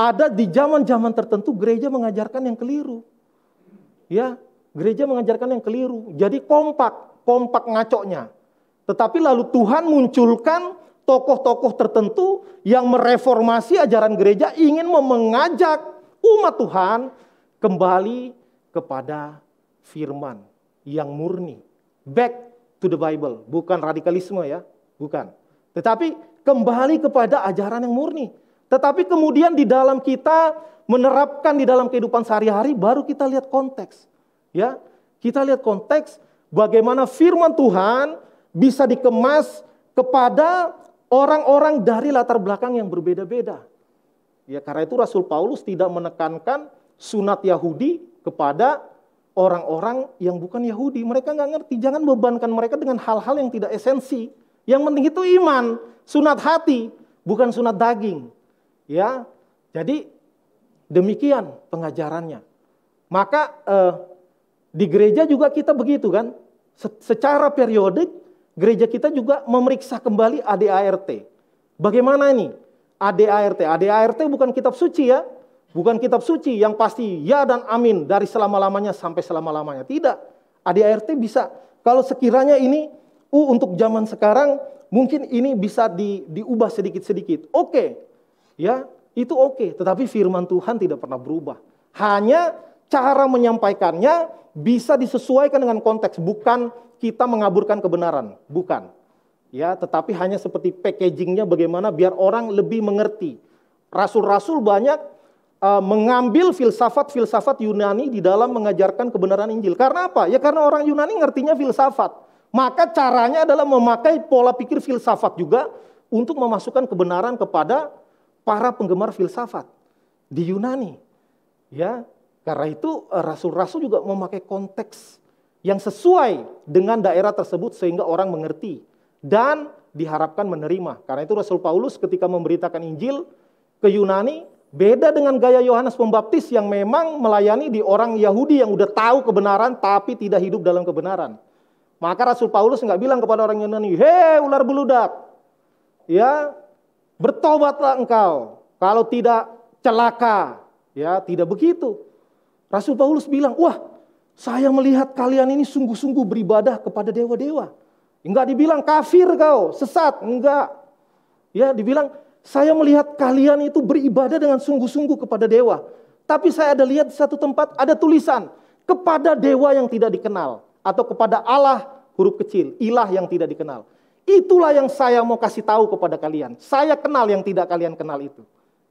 ada di zaman-zaman tertentu gereja mengajarkan yang keliru. Ya, gereja mengajarkan yang keliru. Jadi kompak ngaconya. Tetapi lalu Tuhan munculkan tokoh-tokoh tertentu yang mereformasi ajaran gereja, ingin mengajak umat Tuhan kembali kepada firman yang murni. Back to the Bible, bukan radikalisme, ya, bukan. Tetapi kembali kepada ajaran yang murni. Tetapi kemudian di dalam kita menerapkan di dalam kehidupan sehari-hari, baru kita lihat konteks. Ya, kita lihat konteks bagaimana firman Tuhan bisa dikemas kepada orang-orang dari latar belakang yang berbeda-beda. Ya, karena itu Rasul Paulus tidak menekankan sunat Yahudi kepada orang-orang yang bukan Yahudi. Mereka nggak ngerti, jangan bebankan mereka dengan hal-hal yang tidak esensi. Yang penting itu iman, sunat hati, bukan sunat daging. Ya, jadi demikian pengajarannya. Maka di gereja juga kita begitu kan. Secara periodik gereja kita juga memeriksa kembali ADART. Bagaimana ini? ADART. ADART bukan kitab suci ya. Bukan kitab suci yang pasti ya dan amin dari selama-lamanya sampai selama-lamanya. Tidak. ADART bisa. Kalau sekiranya ini untuk zaman sekarang mungkin ini bisa diubah sedikit-sedikit. Oke. Ya, itu oke. Tetapi firman Tuhan tidak pernah berubah. Hanya cara menyampaikannya bisa disesuaikan dengan konteks. Bukan kita mengaburkan kebenaran. Bukan. Ya, tetapi hanya seperti packagingnya bagaimana biar orang lebih mengerti. Rasul-rasul banyak mengambil filsafat-filsafat Yunani di dalam mengajarkan kebenaran Injil. Karena apa? Ya karena orang Yunani ngertinya filsafat. Maka caranya adalah memakai pola pikir filsafat juga untuk memasukkan kebenaran kepada para penggemar filsafat di Yunani. Ya, karena itu rasul-rasul juga memakai konteks yang sesuai dengan daerah tersebut sehingga orang mengerti dan diharapkan menerima. Karena itu Rasul Paulus ketika memberitakan Injil ke Yunani beda dengan gaya Yohanes Pembaptis yang memang melayani di orang Yahudi yang udah tahu kebenaran tapi tidak hidup dalam kebenaran. Maka Rasul Paulus nggak bilang kepada orang Yunani, "Hei ular beludak, ya bertobatlah engkau, kalau tidak celaka." Ya, tidak begitu. Rasul Paulus bilang, "Wah, saya melihat kalian ini sungguh-sungguh beribadah kepada dewa-dewa." Enggak dibilang kafir kau, sesat, enggak. Ya, dibilang saya melihat kalian itu beribadah dengan sungguh-sungguh kepada dewa. Tapi saya ada lihat di satu tempat ada tulisan kepada dewa yang tidak dikenal atau kepada Allah huruf kecil, ilah yang tidak dikenal. Itulah yang saya mau kasih tahu kepada kalian. Saya kenal yang tidak kalian kenal itu.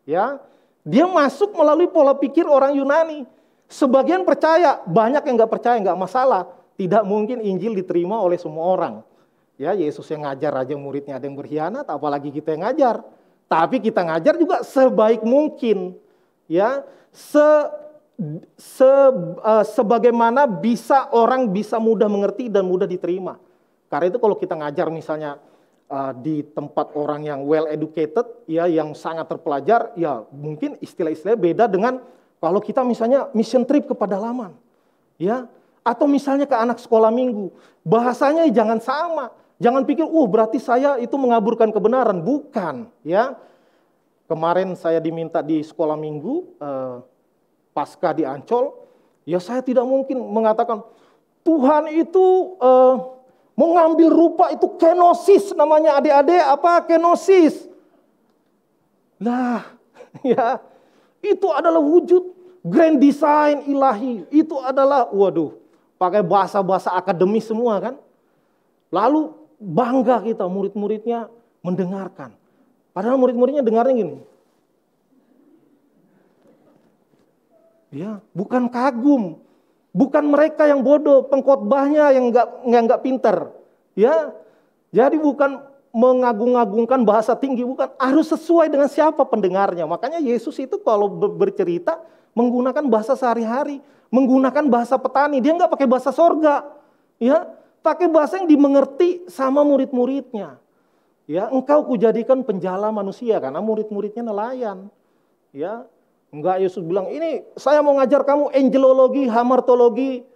Ya, dia masuk melalui pola pikir orang Yunani. Sebagian percaya, banyak yang nggak percaya, nggak masalah. Tidak mungkin Injil diterima oleh semua orang. Ya, Yesus yang ngajar aja muridnya ada yang berkhianat, apalagi kita yang ngajar. Tapi kita ngajar juga sebaik mungkin, ya, sebagaimana bisa orang bisa mudah mengerti dan mudah diterima. Karena itu kalau kita ngajar misalnya di tempat orang yang well educated, ya, yang sangat terpelajar, ya mungkin istilah-istilahnya beda dengan kalau kita misalnya mission trip ke pedalaman, ya, atau misalnya ke anak sekolah minggu, bahasanya jangan sama. Jangan pikir, berarti saya itu mengaburkan kebenaran. Bukan, ya. Kemarin saya diminta di sekolah minggu, pasca di Ancol, ya saya tidak mungkin mengatakan, Tuhan itu mengambil rupa itu kenosis namanya adik-adik, apa kenosis? Nah, ya, itu adalah wujud grand design ilahi. Itu adalah, pakai bahasa-bahasa akademis semua kan. Lalu bangga kita murid-muridnya mendengarkan. Padahal murid-muridnya dengarnya gini. Ya, bukan kagum. Bukan mereka yang bodoh, pengkhotbahnya yang enggak pintar. Ya. Jadi bukan mengagung-agungkan bahasa tinggi, bukan, harus sesuai dengan siapa pendengarnya. Makanya Yesus itu kalau bercerita menggunakan bahasa sehari-hari, menggunakan bahasa petani, dia enggak pakai bahasa sorga. Ya. Pakai bahasa yang dimengerti sama murid-muridnya. Ya, engkau kujadikan penjala manusia karena murid-muridnya nelayan. Ya, enggak Yesus bilang, "Ini saya mau ngajar kamu angelologi, hamartologi."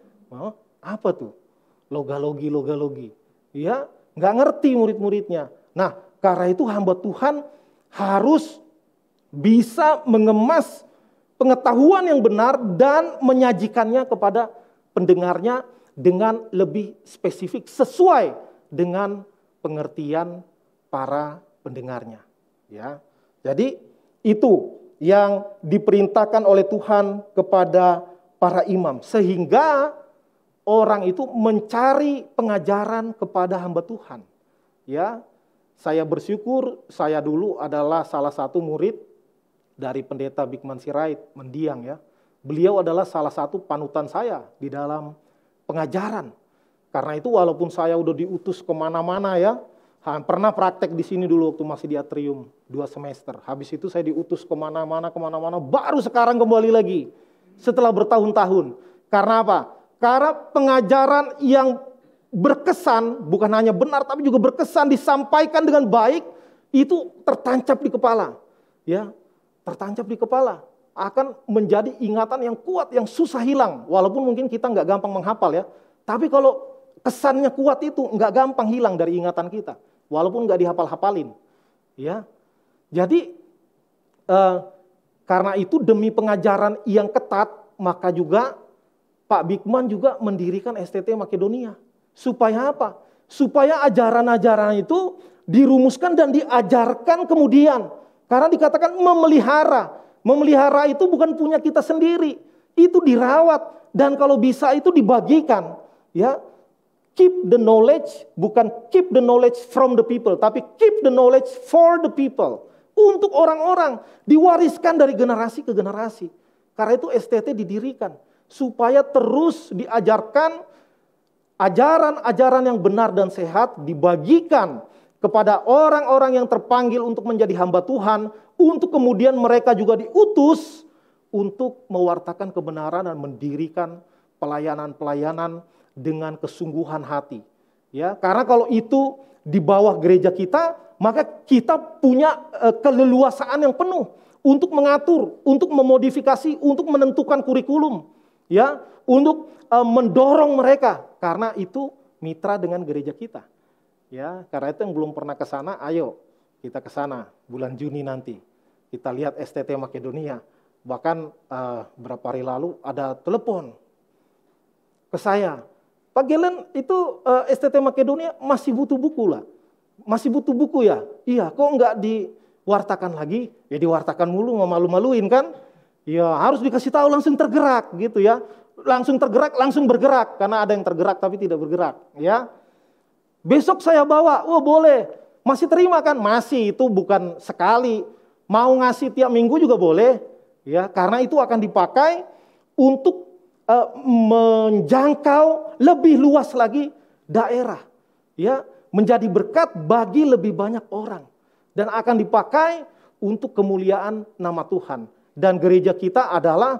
Apa tuh? Logalogi. Ya, enggak ngerti murid-muridnya. Nah, karena itu hamba Tuhan harus bisa mengemas pengetahuan yang benar dan menyajikannya kepada pendengarnya dengan lebih spesifik sesuai dengan pengertian para pendengarnya, ya. Jadi itu yang diperintahkan oleh Tuhan kepada para imam sehingga orang itu mencari pengajaran kepada hamba Tuhan. Ya, saya bersyukur saya dulu adalah salah satu murid dari pendeta Bikman Sirait mendiang, ya. Beliau adalah salah satu panutan saya di dalam pengajaran. Karena itu walaupun saya udah diutus kemana-mana, ya, Pernah praktek di sini dulu waktu masih di atrium 2 semester. Habis itu saya diutus kemana-mana, baru sekarang kembali lagi setelah bertahun-tahun. Karena apa? Karena pengajaran yang berkesan, bukan hanya benar tapi juga berkesan, disampaikan dengan baik, itu tertancap di kepala. Ya, tertancap di kepala. Akan menjadi ingatan yang kuat, yang susah hilang. Walaupun mungkin kita nggak gampang menghafal ya. Tapi kalau kesannya kuat itu nggak gampang hilang dari ingatan kita. Walaupun nggak dihafal-hafalin. Ya, jadi karena itu demi pengajaran yang ketat, maka juga Pak Bigman juga mendirikan STT Makedonia. Supaya apa? Supaya ajaran-ajaran itu dirumuskan dan diajarkan kemudian. Karena dikatakan memelihara. Memelihara itu bukan punya kita sendiri. Itu dirawat. Dan kalau bisa itu dibagikan. Ya, keep the knowledge, bukan keep the knowledge from the people. Tapi keep the knowledge for the people. Untuk orang-orang. Diwariskan dari generasi ke generasi. Karena itu STT didirikan. Supaya terus diajarkan ajaran-ajaran yang benar dan sehat, dibagikan kepada orang-orang yang terpanggil untuk menjadi hamba Tuhan, untuk kemudian mereka juga diutus untuk mewartakan kebenaran dan mendirikan pelayanan-pelayanan dengan kesungguhan hati. Ya, karena kalau itu di bawah gereja kita, maka kita punya keleluasaan yang penuh untuk mengatur, untuk memodifikasi, untuk menentukan kurikulum. Ya, untuk mendorong mereka, karena itu mitra dengan gereja kita. Ya, karena itu yang belum pernah ke sana, ayo kita ke sana bulan Juni nanti. Kita lihat STT Makedonia. Bahkan berapa hari lalu ada telepon ke saya. Pak Gelen, itu STT Makedonia masih butuh buku lah. Masih butuh buku ya? Iya, kok nggak diwartakan lagi? Ya diwartakan mulu, malu-maluin kan? Ya harus dikasih tahu, langsung tergerak gitu ya. Langsung tergerak, langsung bergerak. Karena ada yang tergerak tapi tidak bergerak. Ya. Besok saya bawa, oh boleh. Masih terima kan? Masih, itu bukan sekali. Mau ngasih tiap minggu juga boleh. Ya, karena itu akan dipakai untuk menjangkau lebih luas lagi daerah. Ya, menjadi berkat bagi lebih banyak orang. Dan akan dipakai untuk kemuliaan nama Tuhan. Dan gereja kita adalah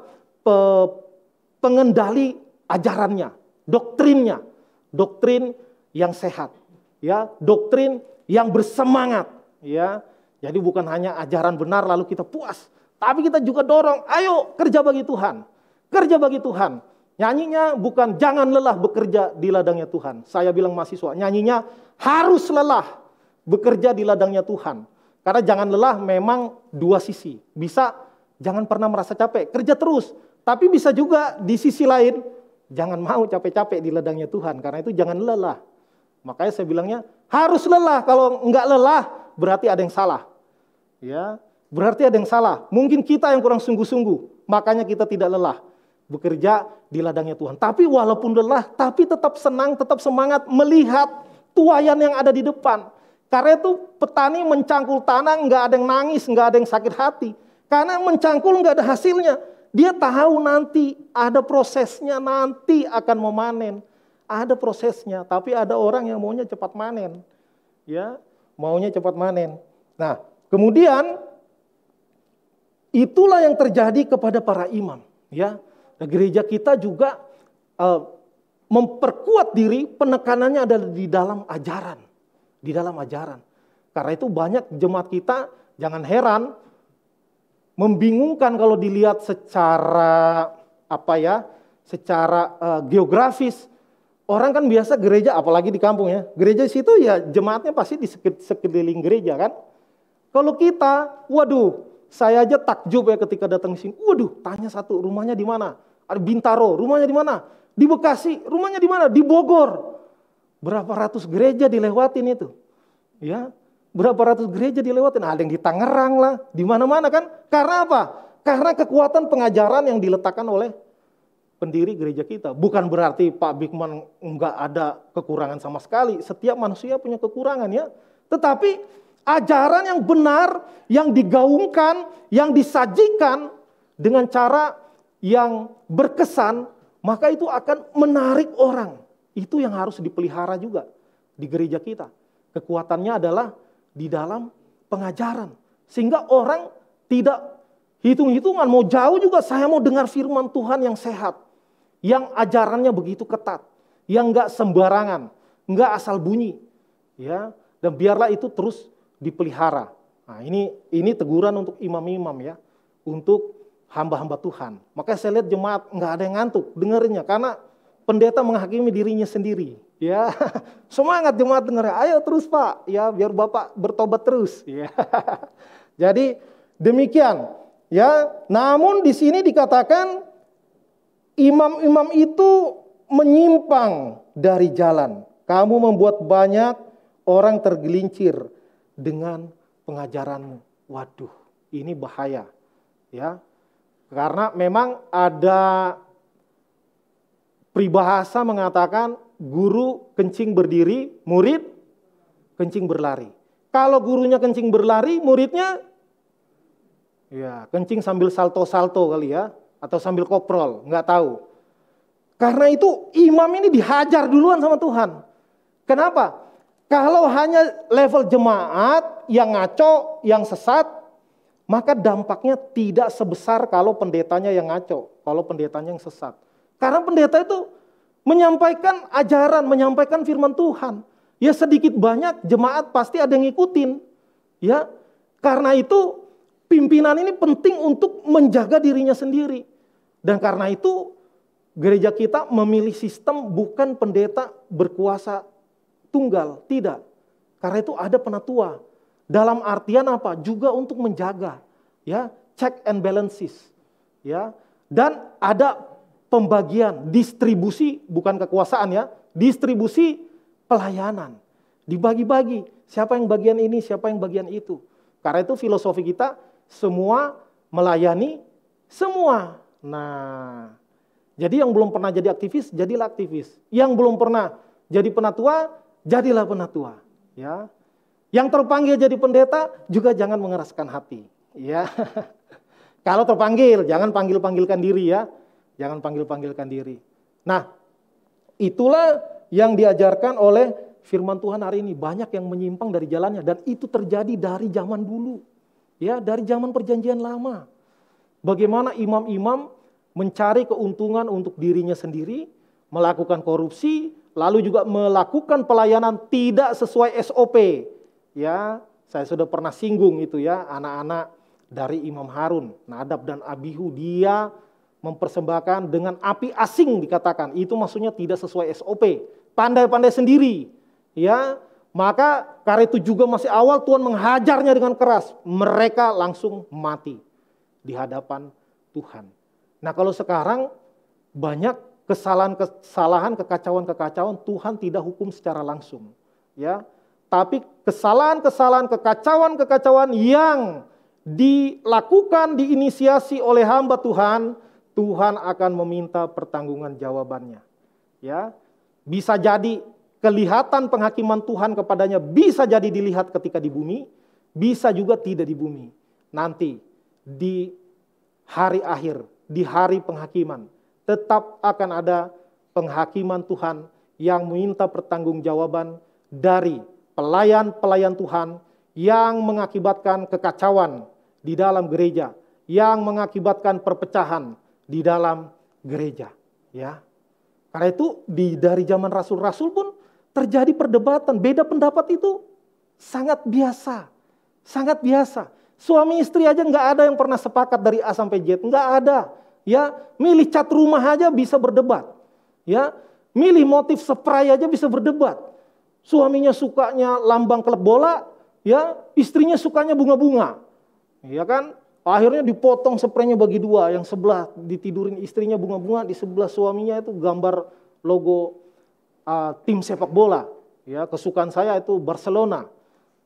pengendali ajarannya, doktrinnya, doktrin yang sehat, ya, doktrin yang bersemangat, ya. Jadi bukan hanya ajaran benar lalu kita puas, tapi kita juga dorong, ayo kerja bagi Tuhan, kerja bagi Tuhan. Nyanyinya bukan jangan lelah bekerja di ladangnya Tuhan. Saya bilang mahasiswa, nyanyinya harus lelah bekerja di ladangnya Tuhan. Karena jangan lelah memang dua sisi, bisa jangan pernah merasa capek, kerja terus. Tapi bisa juga di sisi lain, jangan mau capek-capek di ladangnya Tuhan. Karena itu jangan lelah. Makanya saya bilangnya, harus lelah. Kalau enggak lelah, berarti ada yang salah. Ya, berarti ada yang salah. Mungkin kita yang kurang sungguh-sungguh. Makanya kita tidak lelah bekerja di ladangnya Tuhan. Tapi walaupun lelah, tapi tetap senang, tetap semangat melihat tuaian yang ada di depan. Karena itu petani mencangkul tanah, enggak ada yang nangis, enggak ada yang sakit hati. Karena mencangkul nggak ada hasilnya. Dia tahu nanti ada prosesnya, nanti akan memanen. Ada prosesnya, tapi ada orang yang maunya cepat manen. Ya, maunya cepat manen. Nah, kemudian itulah yang terjadi kepada para imam. Ya, nah, gereja kita juga memperkuat diri, penekanannya ada di dalam ajaran. Di dalam ajaran. Karena itu banyak jemaat kita, jangan heran, membingungkan kalau dilihat secara secara geografis. Orang kan biasa gereja, apalagi di kampung ya, gereja situ ya jemaatnya pasti di sekeliling gereja kan. Kalau kita, waduh, saya aja takjub ya ketika datang di sini. Waduh, tanya satu, rumahnya di mana? Ada Bintaro, rumahnya di mana? Di Bekasi, rumahnya di mana? Di Bogor. Berapa ratus gereja dilewatin itu, ya. Berapa ratus gereja dilewatin, ada yang di Tangerang lah, di mana-mana kan. Karena apa? Karena kekuatan pengajaran yang diletakkan oleh pendiri gereja kita. Bukan berarti Pak Bigman enggak ada kekurangan sama sekali. Setiap manusia punya kekurangan ya. Tetapi ajaran yang benar, yang digaungkan, yang disajikan dengan cara yang berkesan, maka itu akan menarik orang. Itu yang harus dipelihara juga di gereja kita. Kekuatannya adalah di dalam pengajaran. Sehingga orang tidak hitung-hitungan, mau jauh juga saya mau dengar firman Tuhan yang sehat. Yang ajarannya begitu ketat. Yang enggak sembarangan, enggak asal bunyi. Ya, dan biarlah itu terus dipelihara. Nah, ini teguran untuk imam-imam ya, untuk hamba-hamba Tuhan. Makanya saya lihat jemaat enggak ada yang ngantuk dengerinnya, karena pendeta menghakimi dirinya sendiri. Ya, semangat jemaat dengar. Ayo terus Pak, ya biar Bapak bertobat terus. Ya. Jadi demikian. Ya, namun di sini dikatakan imam-imam itu menyimpang dari jalan. Kamu membuat banyak orang tergelincir dengan pengajaranmu. Waduh, ini bahaya. Ya, karena memang ada peribahasa mengatakan guru kencing berdiri, murid kencing berlari. Kalau gurunya kencing berlari, muridnya ya kencing sambil salto-salto kali ya, atau sambil koprol, nggak tahu. Karena itu imam ini dihajar duluan sama Tuhan. Kenapa? Kalau hanya level jemaat yang ngaco, yang sesat, maka dampaknya tidak sebesar kalau pendetanya yang ngaco, kalau pendetanya yang sesat. Karena pendeta itu menyampaikan ajaran, menyampaikan firman Tuhan. Ya sedikit banyak jemaat pasti ada yang ngikutin. Ya, karena itu pimpinan ini penting untuk menjaga dirinya sendiri. Dan karena itu gereja kita memilih sistem bukan pendeta berkuasa tunggal, tidak. Karena itu ada penatua. Dalam artian apa? Juga untuk menjaga, ya, check and balances, ya. Dan ada pembagian, distribusi, bukan kekuasaan ya, distribusi pelayanan. Dibagi-bagi, siapa yang bagian ini, siapa yang bagian itu. Karena itu filosofi kita, semua melayani semua. Nah, jadi yang belum pernah jadi aktivis, jadilah aktivis. Yang belum pernah jadi penatua, jadilah penatua. Ya. Yang terpanggil jadi pendeta, juga jangan mengeraskan hati. Ya. Kalau terpanggil, jangan panggil-panggilkan diri ya. Jangan panggil-panggilkan diri. Nah, itulah yang diajarkan oleh firman Tuhan hari ini. Banyak yang menyimpang dari jalannya. Dan itu terjadi dari zaman dulu. Ya, dari zaman perjanjian lama. Bagaimana imam-imam mencari keuntungan untuk dirinya sendiri, melakukan korupsi, lalu juga melakukan pelayanan tidak sesuai SOP. Ya, saya sudah pernah singgung itu ya, anak-anak dari Imam Harun, Nadab dan Abihu, dia mempersembahkan dengan api asing dikatakan. Itu maksudnya tidak sesuai SOP. Pandai-pandai sendiri. Ya, maka karena itu juga masih awal Tuhan menghajarnya dengan keras. Mereka langsung mati di hadapan Tuhan. Nah, kalau sekarang banyak kesalahan-kesalahan, kekacauan-kekacauan, Tuhan tidak hukum secara langsung. Ya, tapi kesalahan-kesalahan, kekacauan-kekacauan yang dilakukan, diinisiasi oleh hamba Tuhan, Tuhan akan meminta pertanggungan jawabannya. Ya, bisa jadi kelihatan penghakiman Tuhan kepadanya, bisa jadi dilihat ketika di bumi, bisa juga tidak di bumi. Nanti di hari akhir, di hari penghakiman, tetap akan ada penghakiman Tuhan yang meminta pertanggungjawaban dari pelayan-pelayan Tuhan yang mengakibatkan kekacauan di dalam gereja, yang mengakibatkan perpecahan di dalam gereja, ya. Karena itu dari zaman rasul-rasul pun terjadi perdebatan, beda pendapat itu sangat biasa, sangat biasa. Suami istri aja nggak ada yang pernah sepakat dari A sampai Z, nggak ada. Ya, milih cat rumah aja bisa berdebat. Ya, milih motif spray aja bisa berdebat. Suaminya sukanya lambang klub bola, ya, istrinya sukanya bunga-bunga. Ya kan? Akhirnya dipotong spraynya bagi dua, yang sebelah ditidurin istrinya bunga-bunga, di sebelah suaminya itu gambar logo tim sepak bola. Ya, kesukaan saya itu Barcelona.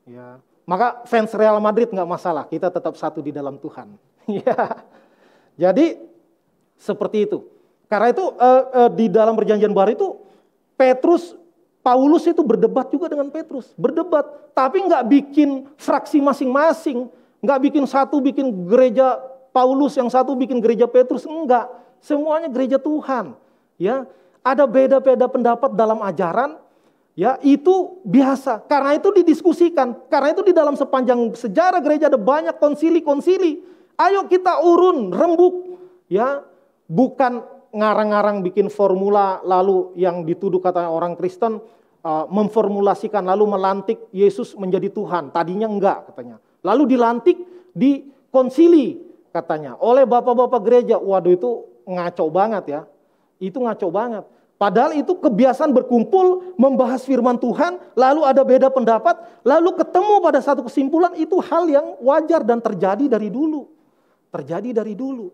Ya, maka fans Real Madrid nggak masalah, kita tetap satu di dalam Tuhan. Ya, jadi seperti itu. Karena itu di dalam perjanjian baru itu Paulus itu berdebat juga dengan Petrus, berdebat, tapi nggak bikin fraksi masing-masing. Nggak bikin satu bikin gereja Paulus, yang satu bikin gereja Petrus, enggak. Semuanya gereja Tuhan. Ya, ada beda-beda pendapat dalam ajaran, Ya, itu biasa. Karena itu didiskusikan. Karena itu di dalam sepanjang sejarah gereja ada banyak konsili-konsili. Ayo kita urun, rembuk. Ya, bukan ngarang-ngarang bikin formula lalu yang dituduh katanya orang Kristen memformulasikan lalu melantik Yesus menjadi Tuhan. Tadinya enggak katanya. Lalu dilantik di konsili katanya oleh bapak-bapak gereja. Waduh, itu ngaco banget ya. Itu ngaco banget. Padahal itu kebiasaan berkumpul, membahas firman Tuhan, lalu ada beda pendapat, lalu ketemu pada satu kesimpulan, itu hal yang wajar dan terjadi dari dulu. Terjadi dari dulu.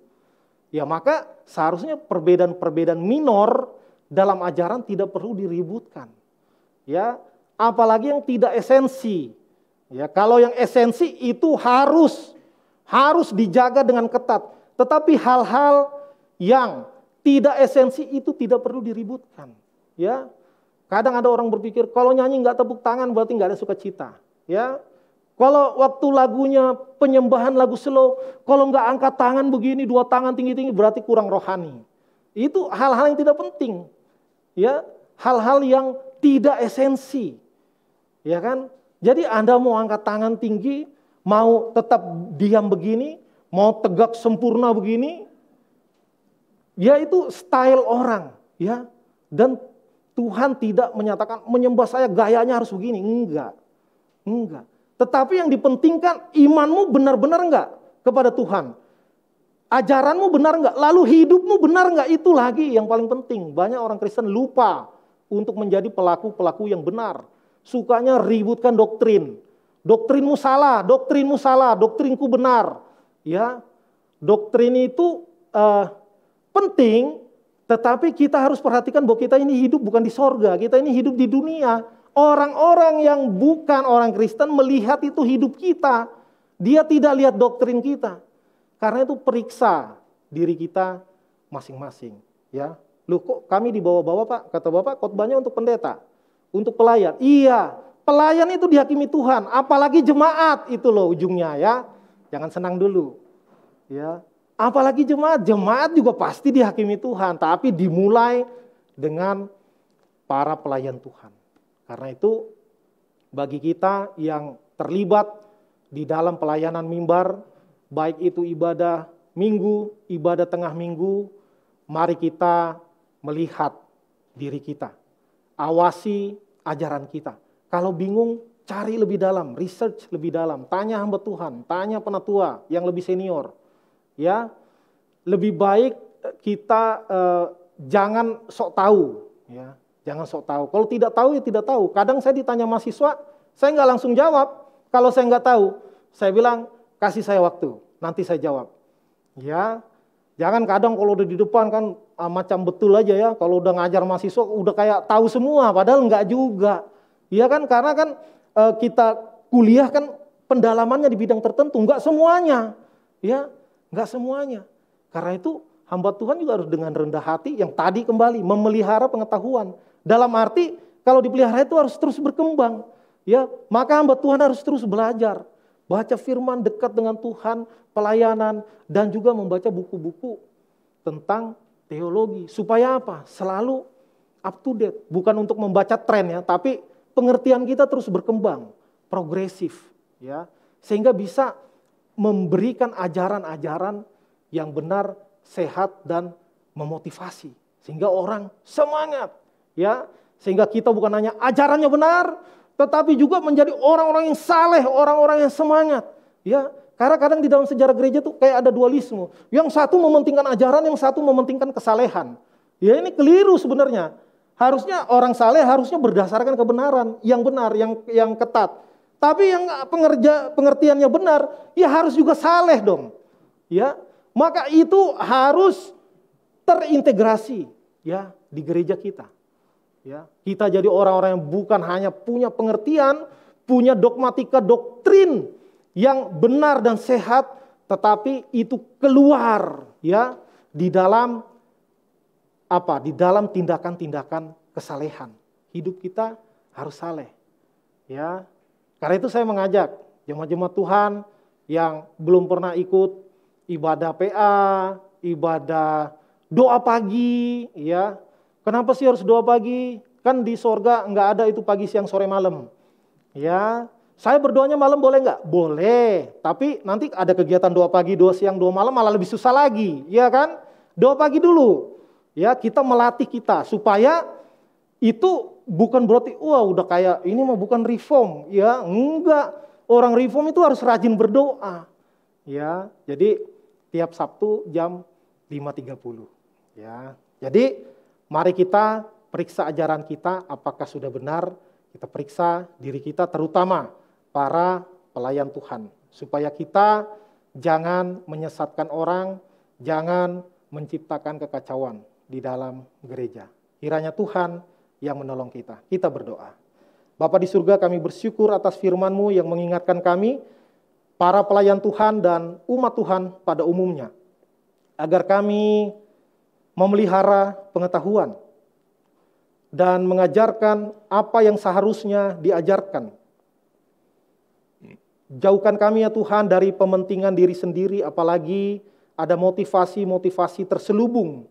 Ya, maka seharusnya perbedaan-perbedaan minor dalam ajaran tidak perlu diributkan. Ya, apalagi yang tidak esensi. Ya, kalau yang esensi itu harus dijaga dengan ketat. Tetapi hal-hal yang tidak esensi itu tidak perlu diributkan. Ya, kadang ada orang berpikir kalau nyanyi nggak tepuk tangan berarti nggak ada sukacita. Ya, kalau waktu lagunya penyembahan lagu slow, kalau nggak angkat tangan begini 2 tangan tinggi-tinggi berarti kurang rohani. Itu hal-hal yang tidak penting. Ya, hal-hal yang tidak esensi. Ya kan? Jadi Anda mau angkat tangan tinggi, mau tetap diam begini, mau tegak sempurna begini, ya itu style orang, ya. Dan Tuhan tidak menyatakan menyembah saya gayanya harus begini, enggak. Tetapi yang dipentingkan imanmu benar-benar enggak kepada Tuhan. Ajaranmu benar enggak, lalu hidupmu benar enggak, itu lagi yang paling penting. Banyak orang Kristen lupa untuk menjadi pelaku-pelaku yang benar. Sukanya ributkan doktrin. Doktrinmu salah, doktrinku benar. Ya, doktrin itu penting, tetapi kita harus perhatikan bahwa kita ini hidup bukan di sorga, kita ini hidup di dunia. Orang-orang yang bukan orang Kristen melihat itu hidup kita, dia tidak lihat doktrin kita. Karena itu periksa diri kita masing-masing. Ya, loh kok kami dibawa-bawa Pak? Kata Bapak khotbahnya untuk pendeta, untuk pelayan. Iya, pelayan itu dihakimi Tuhan, apalagi jemaat itu loh ujungnya ya. Jangan senang dulu. Ya. Apalagi jemaat juga pasti dihakimi Tuhan, tapi dimulai dengan para pelayan Tuhan. Karena itu bagi kita yang terlibat di dalam pelayanan mimbar, baik itu ibadah minggu, ibadah tengah minggu, mari kita melihat diri kita. Awasi ajaran kita. Kalau bingung, cari lebih dalam, research lebih dalam, tanya hamba Tuhan, tanya penatua yang lebih senior. Ya, lebih baik kita jangan sok tahu, ya, jangan sok tahu. Kalau tidak tahu ya tidak tahu. Kadang saya ditanya mahasiswa, saya nggak langsung jawab. Kalau saya nggak tahu, saya bilang kasih saya waktu, nanti saya jawab. Ya, jangan kadang kalau udah di depan kan macam betul aja ya. Kalau udah ngajar mahasiswa udah kayak tahu semua, padahal nggak juga. Ya kan, karena kan kita kuliah kan pendalamannya di bidang tertentu, nggak semuanya, ya. Enggak semuanya. Karena itu hamba Tuhan juga harus dengan rendah hati yang tadi kembali memelihara pengetahuan. Dalam arti kalau dipelihara itu harus terus berkembang. Ya, maka hamba Tuhan harus terus belajar. Baca firman, dekat dengan Tuhan, pelayanan, dan juga membaca buku-buku tentang teologi. Supaya apa? Selalu up to date. Bukan untuk membaca tren ya, tapi pengertian kita terus berkembang, progresif. Ya, sehingga bisa memberikan ajaran-ajaran yang benar, sehat dan memotivasi sehingga orang semangat, ya, sehingga kita bukan hanya ajarannya benar, tetapi juga menjadi orang-orang yang saleh, orang-orang yang semangat, ya. Karena kadang di dalam sejarah gereja tuh kayak ada dualisme, yang satu mementingkan ajaran, yang satu mementingkan kesalehan. Ya, ini keliru sebenarnya. Harusnya orang saleh harusnya berdasarkan kebenaran yang benar, yang ketat. Tapi yang pengertiannya benar, ya harus juga saleh dong. Ya, maka itu harus terintegrasi ya di gereja kita. Ya, kita jadi orang-orang yang bukan hanya punya pengertian, punya dogmatika doktrin yang benar dan sehat, tetapi itu keluar ya di dalam apa? Di dalam tindakan-tindakan kesalehan. Hidup kita harus saleh. Ya. Karena itu saya mengajak jemaat-jemaat Tuhan yang belum pernah ikut ibadah PA, ibadah doa pagi, ya. Kenapa sih harus doa pagi? Kan di sorga nggak ada itu pagi, siang, sore, malam. Ya, saya berdoanya malam boleh nggak? Boleh. Tapi nanti ada kegiatan doa pagi, doa siang, doa malam malah lebih susah lagi. Ya kan? Doa pagi dulu. Ya, kita melatih kita supaya itu bukan berarti wah udah kayak ini mah bukan reform. Ya, enggak. Orang reform itu harus rajin berdoa. Ya, jadi tiap Sabtu jam 5.30. Ya. Jadi mari kita periksa ajaran kita apakah sudah benar. Kita periksa diri kita, terutama para pelayan Tuhan, supaya kita jangan menyesatkan orang, jangan menciptakan kekacauan di dalam gereja. Kiranya Tuhan yang menolong kita. Kita berdoa. Bapa di surga, kami bersyukur atas firman-Mu yang mengingatkan kami, para pelayan Tuhan dan umat Tuhan pada umumnya, agar kami memelihara pengetahuan dan mengajarkan apa yang seharusnya diajarkan. Jauhkan kami ya Tuhan dari pementingan diri sendiri, apalagi ada motivasi-motivasi terselubung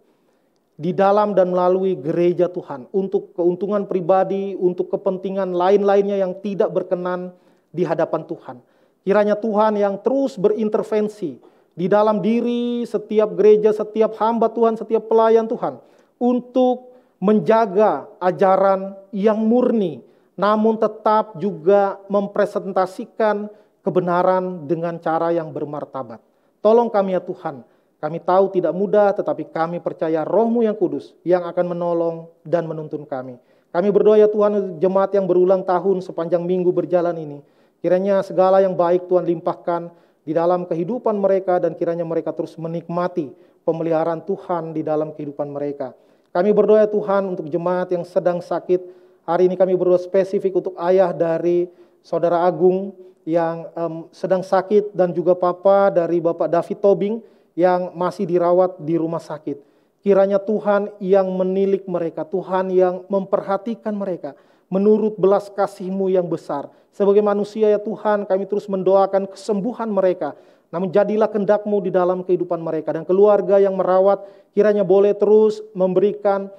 di dalam dan melalui gereja Tuhan, untuk keuntungan pribadi, untuk kepentingan lain-lainnya yang tidak berkenan di hadapan Tuhan. Kiranya Tuhan yang terus berintervensi di dalam diri setiap gereja, setiap hamba Tuhan, setiap pelayan Tuhan, untuk menjaga ajaran yang murni, namun tetap juga mempresentasikan kebenaran dengan cara yang bermartabat. Tolong kami ya Tuhan, kami tahu tidak mudah, tetapi kami percaya Roh-Mu yang kudus yang akan menolong dan menuntun kami. Kami berdoa ya Tuhan, jemaat yang berulang tahun sepanjang minggu berjalan ini, kiranya segala yang baik Tuhan limpahkan di dalam kehidupan mereka, dan kiranya mereka terus menikmati pemeliharaan Tuhan di dalam kehidupan mereka. Kami berdoa Tuhan untuk jemaat yang sedang sakit. Hari ini kami berdoa spesifik untuk ayah dari Saudara Agung yang sedang sakit, dan juga papa dari Bapak David Tobing yang masih dirawat di rumah sakit. Kiranya Tuhan yang menilik mereka, Tuhan yang memperhatikan mereka menurut belas kasih-Mu yang besar. Sebagai manusia ya Tuhan, kami terus mendoakan kesembuhan mereka. Namun jadilah kehendak-Mu di dalam kehidupan mereka, dan keluarga yang merawat kiranya boleh terus memberikan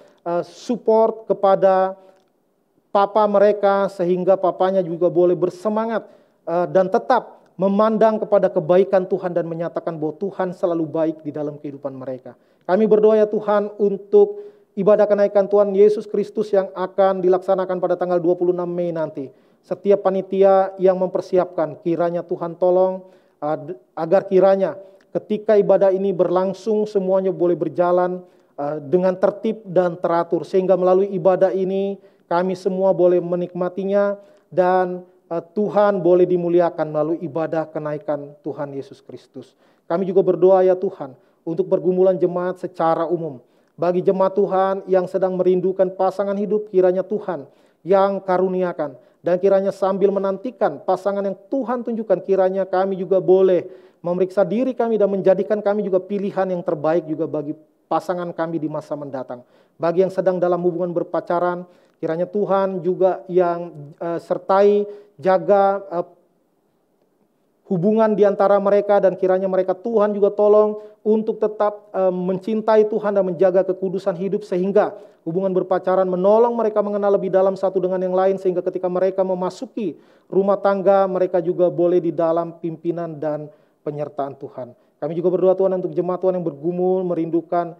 support kepada papa mereka, sehingga papanya juga boleh bersemangat dan tetap memandang kepada kebaikan Tuhan dan menyatakan bahwa Tuhan selalu baik di dalam kehidupan mereka. Kami berdoa ya Tuhan untuk ibadah kenaikan Tuhan Yesus Kristus yang akan dilaksanakan pada tanggal 26 Mei nanti. Setiap panitia yang mempersiapkan, kiranya Tuhan tolong agar kiranya ketika ibadah ini berlangsung semuanya boleh berjalan dengan tertib dan teratur, sehingga melalui ibadah ini kami semua boleh menikmatinya, dan Tuhan boleh dimuliakan melalui ibadah kenaikan Tuhan Yesus Kristus. Kami juga berdoa ya Tuhan untuk pergumulan jemaat secara umum. Bagi jemaat Tuhan yang sedang merindukan pasangan hidup, kiranya Tuhan yang karuniakan. Dan kiranya sambil menantikan pasangan yang Tuhan tunjukkan, kiranya kami juga boleh memeriksa diri kami dan menjadikan kami juga pilihan yang terbaik juga bagi pasangan kami di masa mendatang. Bagi yang sedang dalam hubungan berpacaran, kiranya Tuhan juga yang sertai jaga hubungan di antara mereka, dan kiranya mereka Tuhan juga tolong untuk tetap mencintai Tuhan dan menjaga kekudusan hidup, sehingga hubungan berpacaran menolong mereka mengenal lebih dalam satu dengan yang lain, sehingga ketika mereka memasuki rumah tangga mereka juga boleh di dalam pimpinan dan penyertaan Tuhan. Kami juga berdoa Tuhan untuk jemaat Tuhan yang bergumul merindukan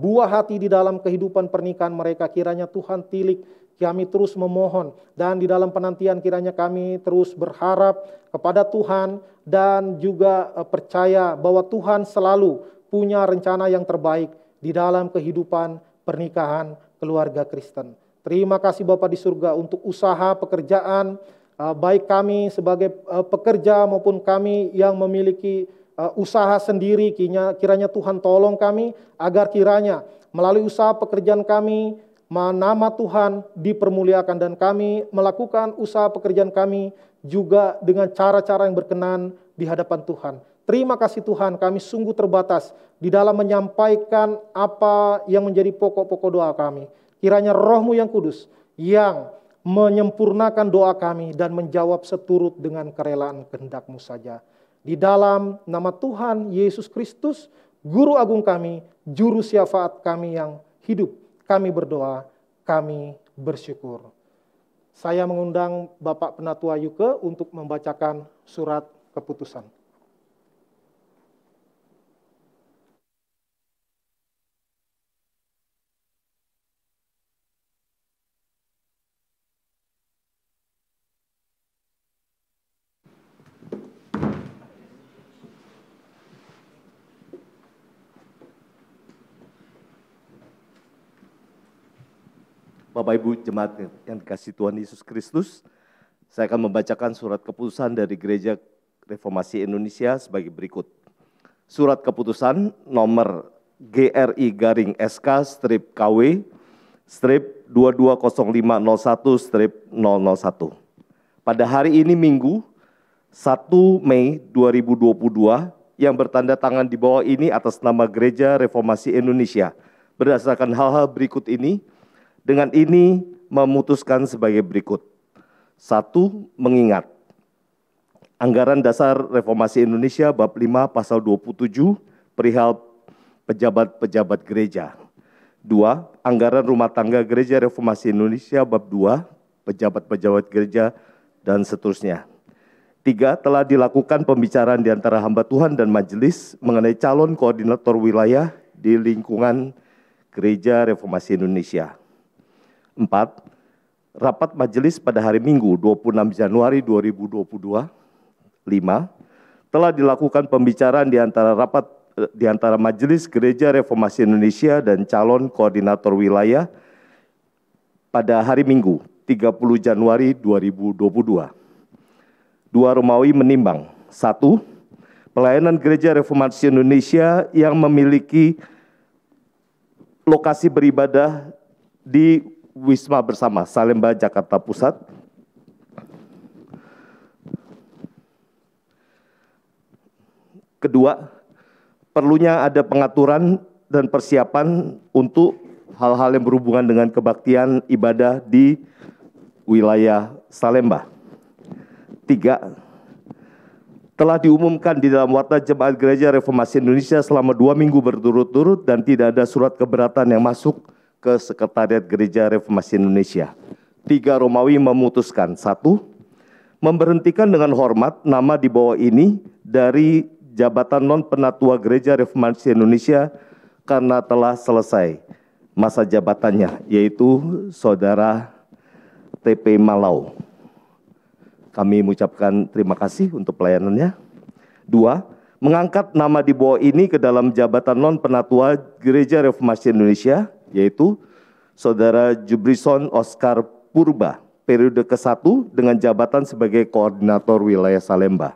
buah hati di dalam kehidupan pernikahan mereka, kiranya Tuhan tilik. Kami terus memohon, dan di dalam penantian kiranya kami terus berharap kepada Tuhan, dan juga percaya bahwa Tuhan selalu punya rencana yang terbaik di dalam kehidupan pernikahan keluarga Kristen. Terima kasih Bapa di surga untuk usaha pekerjaan, baik kami sebagai pekerja maupun kami yang memiliki usaha sendiri. Kiranya Tuhan tolong kami agar kiranya melalui usaha pekerjaan kami, nama Tuhan dipermuliakan, dan kami melakukan usaha pekerjaan kami juga dengan cara-cara yang berkenan di hadapan Tuhan. Terima kasih Tuhan, kami sungguh terbatas di dalam menyampaikan apa yang menjadi pokok-pokok doa kami. Kiranya Roh-Mu yang kudus yang menyempurnakan doa kami dan menjawab seturut dengan kerelaan kehendak-Mu saja. Di dalam nama Tuhan Yesus Kristus, Guru Agung kami, Juru Syafaat kami yang hidup, kami berdoa, kami bersyukur. Saya mengundang Bapak Penatua Yuke untuk membacakan surat keputusan. Bapak Ibu jemaat yang dikasihi Tuhan Yesus Kristus, saya akan membacakan surat keputusan dari Gereja Reformasi Indonesia sebagai berikut. Surat keputusan nomor GRI-KW-220501-001. Pada hari ini Minggu 1 Mei 2022 yang bertanda tangan di bawah ini atas nama Gereja Reformasi Indonesia berdasarkan hal-hal berikut ini. Dengan ini memutuskan sebagai berikut. 1. Mengingat Anggaran Dasar Reformasi Indonesia bab 5 pasal 27 perihal pejabat-pejabat gereja. 2. Anggaran Rumah Tangga Gereja Reformasi Indonesia bab 2 pejabat-pejabat gereja dan seterusnya. 3. Telah dilakukan pembicaraan di antara hamba Tuhan dan majelis mengenai calon koordinator wilayah di lingkungan Gereja Reformasi Indonesia. 4. Rapat majelis pada hari Minggu 26 Januari 2022. 5. Telah dilakukan pembicaraan di antara majelis Gereja Reformasi Indonesia dan calon koordinator wilayah pada hari Minggu 30 Januari 2022. 2. Romawi menimbang. 1. Pelayanan Gereja Reformasi Indonesia yang memiliki lokasi beribadah di Wisma Bersama, Salemba, Jakarta Pusat. Kedua, perlunya ada pengaturan dan persiapan untuk hal-hal yang berhubungan dengan kebaktian ibadah di wilayah Salemba. 3. Telah diumumkan di dalam Warta Jemaat Gereja Reformasi Indonesia selama 2 minggu berturut-turut dan tidak ada surat keberatan yang masuk ke Sekretariat Gereja Reformasi Indonesia. 3. Romawi memutuskan. 1. Memberhentikan dengan hormat nama di bawah ini dari jabatan non-penatua Gereja Reformasi Indonesia karena telah selesai masa jabatannya, yaitu Saudara TP Malau. Kami mengucapkan terima kasih untuk pelayanannya. 2. Mengangkat nama di bawah ini ke dalam jabatan non-penatua Gereja Reformasi Indonesia, yaitu Saudara Jubrison Oscar Purba, periode ke-1 dengan jabatan sebagai koordinator wilayah Salemba.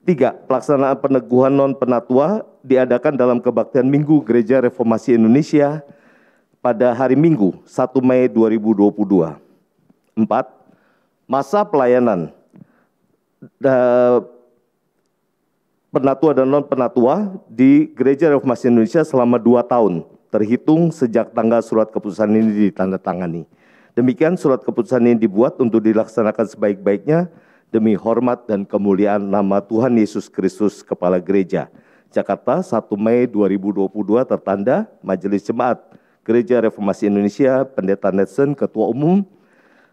3. Pelaksanaan peneguhan non-penatua diadakan dalam kebaktian Minggu Gereja Reformasi Indonesia pada hari Minggu 1 Mei 2022. 4. Masa pelayanan penatua dan non-penatua di Gereja Reformasi Indonesia selama 2 tahun, terhitung sejak tanggal surat keputusan ini ditandatangani. Demikian surat keputusan ini dibuat untuk dilaksanakan sebaik-baiknya demi hormat dan kemuliaan nama Tuhan Yesus Kristus Kepala Gereja. Jakarta 1 Mei 2022 tertanda Majelis Jemaat Gereja Reformasi Indonesia, Pendeta Netson, Ketua Umum,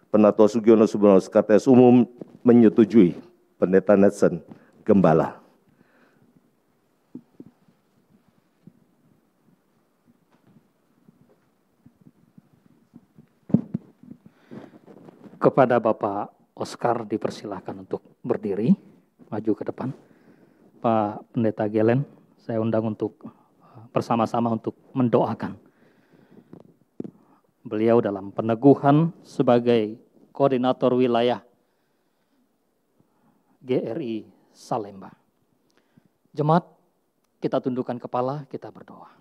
Penatua Sugiono Subrono, Sekretaris Umum menyetujui, Pendeta Netson, Gembala. Kepada Bapak Oscar dipersilahkan untuk berdiri, maju ke depan. Pak Pendeta Gelen, saya undang untuk bersama-sama untuk mendoakan beliau dalam peneguhan sebagai koordinator wilayah GRI Salemba. Jemaat, kita tundukkan kepala, kita berdoa.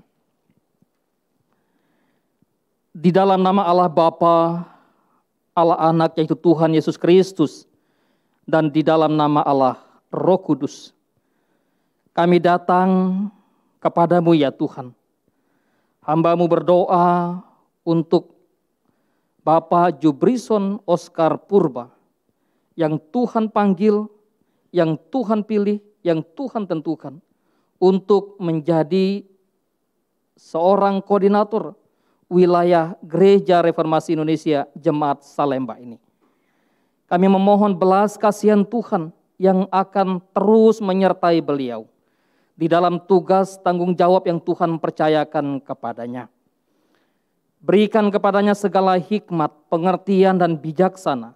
Di dalam nama Allah Bapa, Allah Anak yaitu Tuhan Yesus Kristus, dan di dalam nama Allah Roh Kudus, kami datang kepadamu ya Tuhan. Hamba-Mu berdoa untuk Bapak Jubrison Oscar Purba, yang Tuhan panggil, yang Tuhan pilih, yang Tuhan tentukan, untuk menjadi seorang koordinator, wilayah Gereja Reformasi Indonesia Jemaat Salemba ini. Kami memohon belas kasihan Tuhan yang akan terus menyertai beliau di dalam tugas tanggung jawab yang Tuhan percayakan kepadanya. Berikan kepadanya segala hikmat, pengertian, dan bijaksana.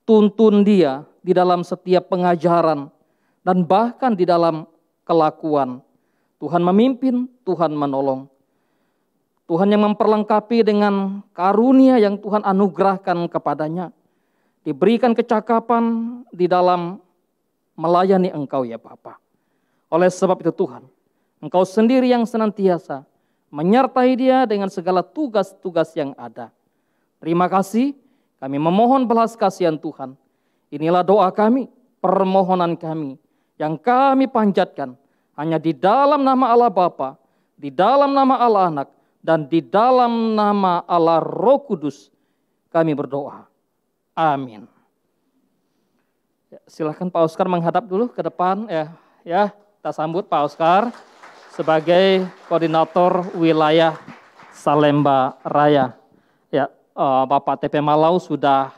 Tuntun dia di dalam setiap pengajaran dan bahkan di dalam kelakuan. Tuhan memimpin, Tuhan menolong. Tuhan yang memperlengkapi dengan karunia yang Tuhan anugerahkan kepadanya. Diberikan kecakapan di dalam melayani Engkau ya Bapa. Oleh sebab itu Tuhan, Engkau sendiri yang senantiasa menyertai dia dengan segala tugas-tugas yang ada. Terima kasih, kami memohon belas kasihan Tuhan. Inilah doa kami, permohonan kami, yang kami panjatkan hanya di dalam nama Allah Bapa, di dalam nama Allah Anak, dan di dalam nama Allah Roh Kudus kami berdoa. Amin. Ya, silakan Pak Oskar menghadap dulu ke depan. Ya, kita sambut Pak Oskar sebagai koordinator wilayah Salemba Raya. Ya, Bapak TP Malau sudah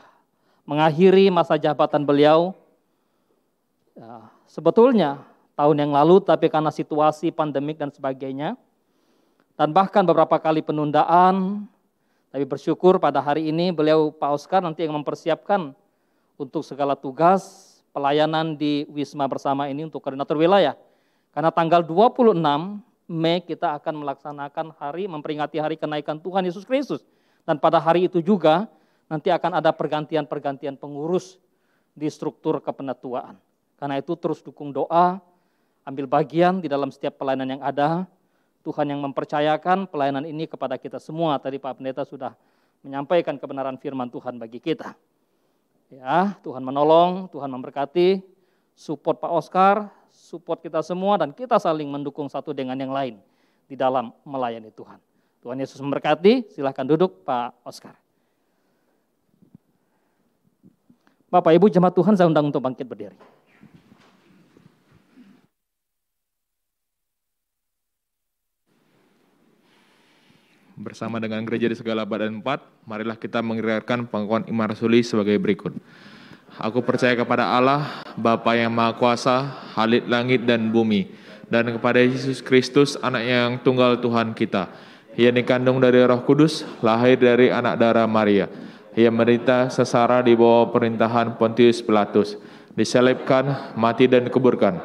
mengakhiri masa jabatan beliau. Ya, sebetulnya tahun yang lalu, tapi karena situasi pandemik dan sebagainya, dan bahkan beberapa kali penundaan, tapi bersyukur pada hari ini beliau Pak Oskar nanti yang mempersiapkan untuk segala tugas pelayanan di Wisma Bersama ini untuk koordinator wilayah. Karena tanggal 26 Mei kita akan melaksanakan memperingati hari kenaikan Tuhan Yesus Kristus. Dan pada hari itu juga nanti akan ada pergantian-pergantian pengurus di struktur kepenetuaan. Karena itu terus dukung doa, ambil bagian di dalam setiap pelayanan yang ada. Tuhan yang mempercayakan pelayanan ini kepada kita semua. Tadi Pak Pendeta sudah menyampaikan kebenaran firman Tuhan bagi kita. Ya, Tuhan menolong, Tuhan memberkati, support Pak Oskar, support kita semua, dan kita saling mendukung satu dengan yang lain di dalam melayani Tuhan. Tuhan Yesus memberkati, silahkan duduk Pak Oskar. Bapak Ibu jemaat Tuhan, saya undang untuk bangkit berdiri. Bersama dengan gereja di segala badan 4, marilah kita mengikrarkan pengakuan iman rasuli sebagai berikut. Aku percaya kepada Allah, Bapa yang Maha Kuasa, Khalik langit dan bumi, dan kepada Yesus Kristus, Anaknya yang tunggal Tuhan kita. Ia dikandung dari Roh Kudus, lahir dari anak darah Maria. Ia menderita sengsara di bawah perintahan Pontius Pilatus, disalibkan, mati dan dikuburkan,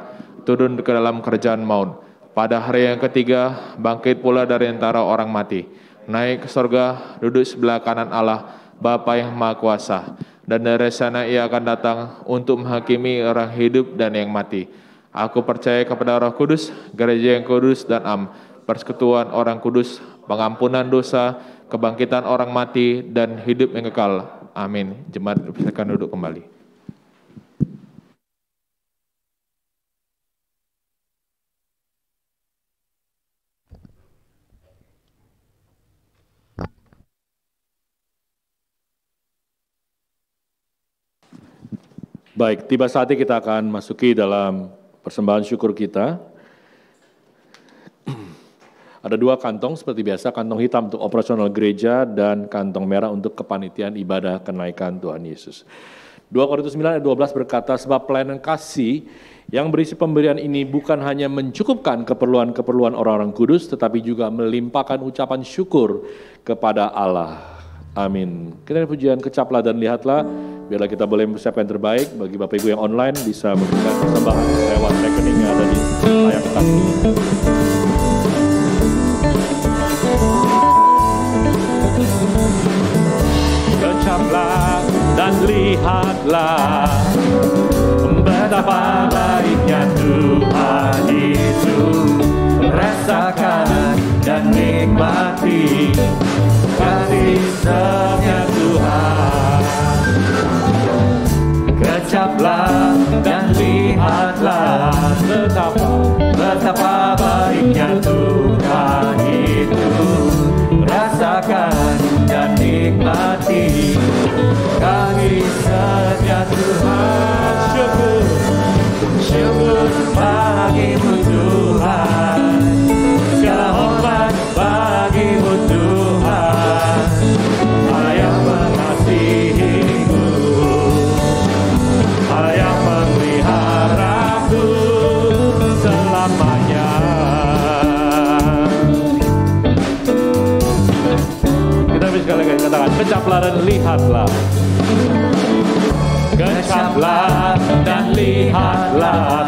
turun ke dalam kerajaan maut. Pada hari yang ketiga, bangkit pula dari antara orang mati, naik ke surga, duduk sebelah kanan Allah, Bapa yang Maha Kuasa. Dan dari sana ia akan datang untuk menghakimi orang hidup dan yang mati. Aku percaya kepada Roh Kudus, gereja yang kudus dan am, persekutuan orang kudus, pengampunan dosa, kebangkitan orang mati, dan hidup yang kekal. Amin. Jemaat silakan duduk kembali. Baik, tiba saatnya kita akan masuki dalam persembahan syukur kita. Ada dua kantong seperti biasa, kantong hitam untuk operasional gereja dan kantong merah untuk kepanitiaan ibadah kenaikan Tuhan Yesus. 2 Korintus 9 ayat 12 berkata, sebab pelayanan kasih yang berisi pemberian ini bukan hanya mencukupkan keperluan-keperluan orang-orang kudus, tetapi juga melimpahkan ucapan syukur kepada Allah. Amin. Kita pujian kecaplah dan lihatlah, biarlah kita boleh mempersiapkan yang terbaik. Bagi Bapak Ibu yang online bisa memberikan persembahan lewat rekening yang ada di layar atas ini. Kecaplah dan lihatlah betapa baiknya Tuhan itu, rasakan dan nikmati kasih setia Tuhan. Kecaplah dan lihatlah betapa baiknya Tuhan itu, rasakan dan nikmati kasih setia Tuhan. Syukur bagimu Tuhan, segala hormat bagimu Tuhan. Kecaplah dan lihatlah. Kecaplah dan lihatlah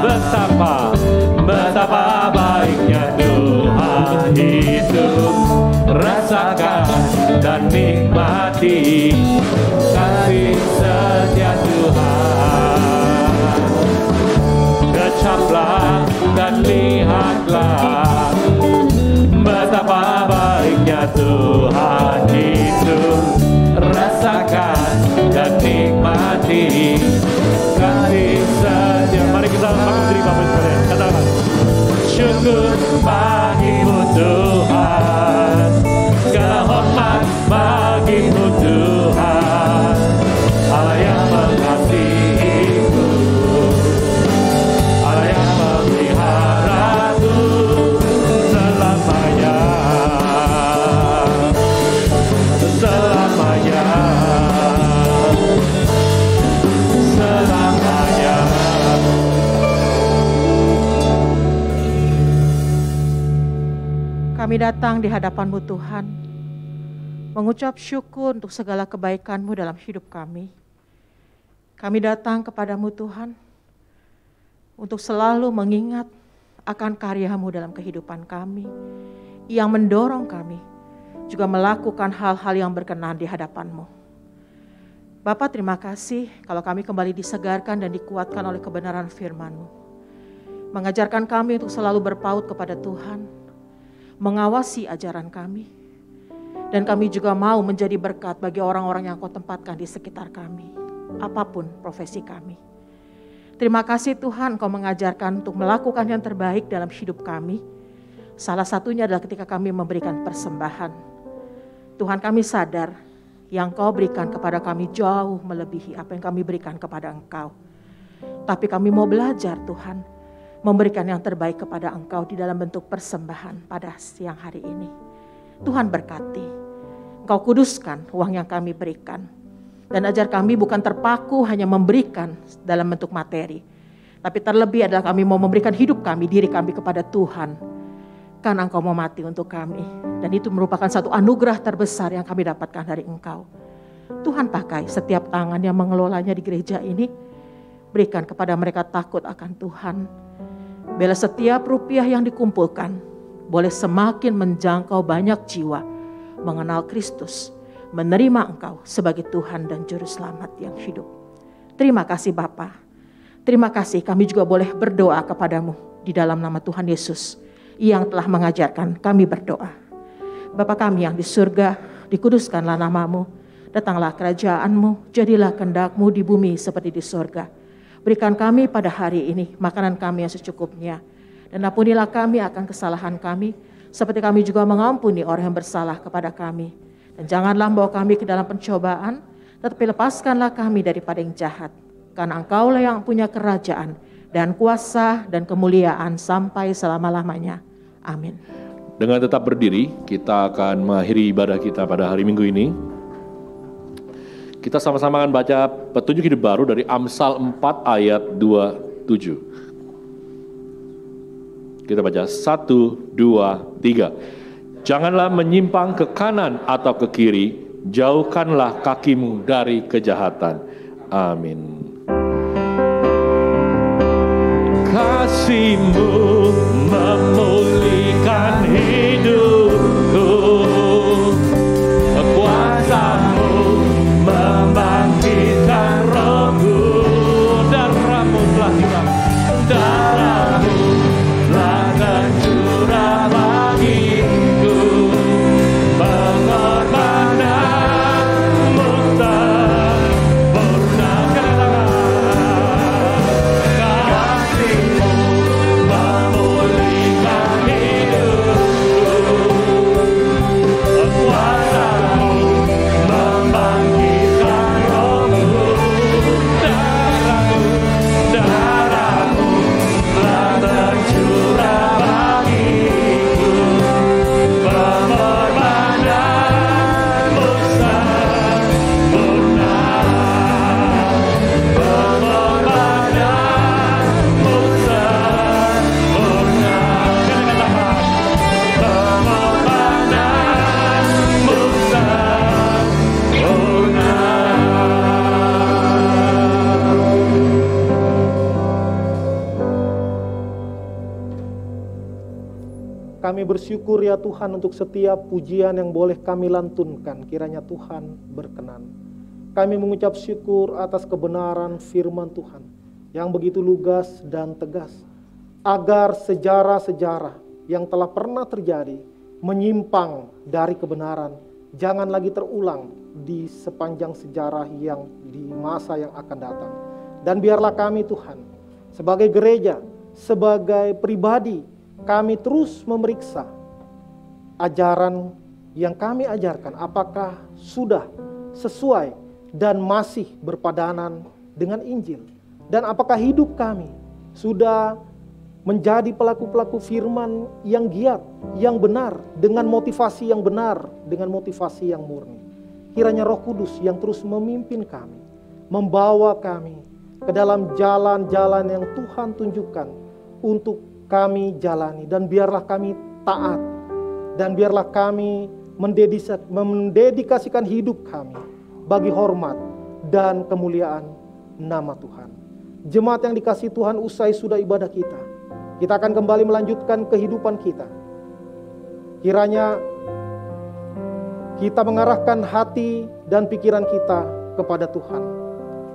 betapa baiknya Tuhan itu. Rasakan dan nikmati kasih setia Tuhan. Kecaplah dan lihatlah betapa baiknya Tuhan itu. Rasakan dan nikmati kasih setia. Mari kita bangun diri Bapak sekalian, katakan syukur bagimu Tuhan, segala hormat bagimu Tuhan, Allah yang mengasihiku, Allah yang memeliharaku selamanya, selamanya, selamanya. Kami datang di hadapan-Mu Tuhan, mengucap syukur untuk segala kebaikan-Mu dalam hidup kami. Kami datang kepada-Mu Tuhan, untuk selalu mengingat akan karya-Mu dalam kehidupan kami, yang mendorong kami juga melakukan hal-hal yang berkenan di hadapan-Mu. Bapa, terima kasih kalau kami kembali disegarkan dan dikuatkan oleh kebenaran firman-Mu. Mengajarkan kami untuk selalu berpaut kepada Tuhan, mengawasi ajaran kami, dan kami juga mau menjadi berkat bagi orang-orang yang Kau tempatkan di sekitar kami, apapun profesi kami. Terima kasih Tuhan, Kau mengajarkan untuk melakukan yang terbaik dalam hidup kami. Salah satunya adalah ketika kami memberikan persembahan. Tuhan, kami sadar yang Kau berikan kepada kami jauh melebihi apa yang kami berikan kepada Engkau. Tapi kami mau belajar Tuhan, memberikan yang terbaik kepada Engkau di dalam bentuk persembahan pada siang hari ini. Tuhan berkati, Engkau kuduskan uang yang kami berikan. Dan ajar kami bukan terpaku hanya memberikan dalam bentuk materi. Tapi terlebih adalah kami mau memberikan hidup kami, diri kami kepada Tuhan. Karena Engkau mau mati untuk kami. Dan itu merupakan satu anugerah terbesar yang kami dapatkan dari Engkau. Tuhan pakai setiap tangan yang mengelolanya di gereja ini. Berikan kepada mereka takut akan Tuhan. Bila setiap rupiah yang dikumpulkan boleh semakin menjangkau banyak jiwa mengenal Kristus, menerima Engkau sebagai Tuhan dan Juru Selamat yang hidup. Terima kasih Bapa. Terima kasih kami juga boleh berdoa kepadamu di dalam nama Tuhan Yesus yang telah mengajarkan kami berdoa. Bapa kami yang di surga, dikuduskanlah namamu, datanglah kerajaanmu, jadilah kehendak-Mu di bumi seperti di surga. Berikan kami pada hari ini makanan kami yang secukupnya. Dan ampunilah kami akan kesalahan kami, seperti kami juga mengampuni orang yang bersalah kepada kami. Dan janganlah membawa kami ke dalam pencobaan, tetapi lepaskanlah kami daripada yang jahat. Karena Engkaulah yang punya kerajaan dan kuasa dan kemuliaan sampai selama-lamanya. Amin. Dengan tetap berdiri, kita akan mengakhiri ibadah kita pada hari Minggu ini. Kita sama-sama akan baca petunjuk hidup baru dari Amsal 4 ayat 27. Kita baca 1, 2, 3. Janganlah menyimpang ke kanan atau ke kiri, jauhkanlah kakimu dari kejahatan. Amin. Kasih-Mu memulihkan hidupku, kuasa-Mu membangkitkan rohku. Darah-Mu telah hilang, darah-Mu telah tercurah bagiku. Pengorbanan-Mu sempurna. Kasih-Mu memulihkan Kami bersyukur ya Tuhan untuk setiap pujian yang boleh kami lantunkan. Kiranya Tuhan berkenan. Kami mengucap syukur atas kebenaran firman Tuhan yang begitu lugas dan tegas. Agar sejarah-sejarah yang telah pernah terjadi menyimpang dari kebenaran jangan lagi terulang di sepanjang sejarah yang di masa yang akan datang. Dan biarlah kami Tuhan sebagai gereja, sebagai pribadi, kami terus memeriksa ajaran yang kami ajarkan apakah sudah sesuai dan masih berpadanan dengan Injil. Dan apakah hidup kami sudah menjadi pelaku-pelaku firman yang giat, yang benar, dengan motivasi yang benar, dengan motivasi yang murni. Kiranya Roh Kudus yang terus memimpin kami, membawa kami ke dalam jalan-jalan yang Tuhan tunjukkan untuk kami jalani. Dan biarlah kami taat, dan biarlah kami mendedikasikan hidup kami bagi hormat dan kemuliaan nama Tuhan. Jemaat yang dikasihi Tuhan, usai sudah ibadah kita akan kembali melanjutkan kehidupan kita. Kiranya kita mengarahkan hati dan pikiran kita kepada Tuhan.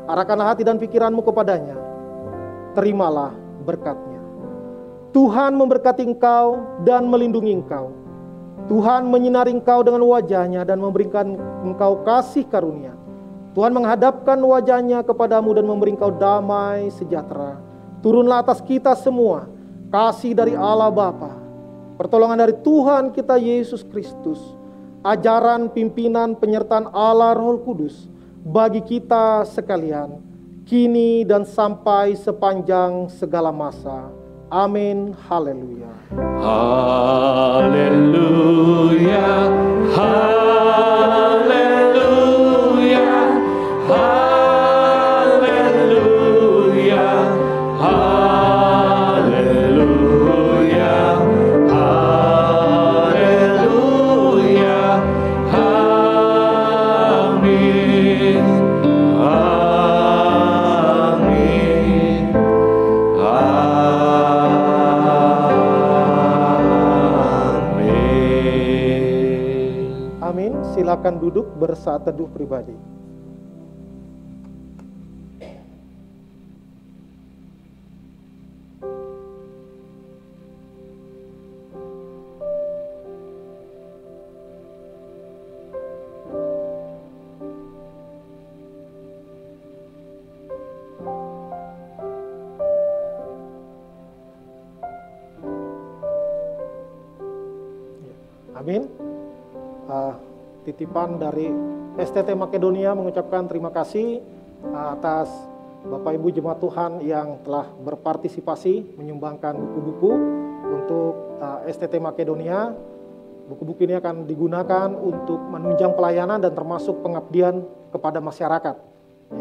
Arahkanlah hati dan pikiranmu kepadanya. Terimalah berkat-Nya. Tuhan memberkati engkau dan melindungi engkau. Tuhan menyinari engkau dengan wajah-Nya dan memberikan engkau kasih karunia. Tuhan menghadapkan wajah-Nya kepadamu dan memberi engkau damai sejahtera. Turunlah atas kita semua kasih dari Allah Bapa, pertolongan dari Tuhan kita Yesus Kristus, ajaran, pimpinan, penyertaan Allah Roh Kudus bagi kita sekalian, kini dan sampai sepanjang segala masa. Amin. Haleluya. Haleluya. Haleluya. Haleluya. Silakan duduk bersaat teduh pribadi. Amin. Titipan dari STT Makedonia mengucapkan terima kasih atas Bapak Ibu Jemaat Tuhan yang telah berpartisipasi menyumbangkan buku-buku untuk STT Makedonia. Buku-buku ini akan digunakan untuk menunjang pelayanan dan termasuk pengabdian kepada masyarakat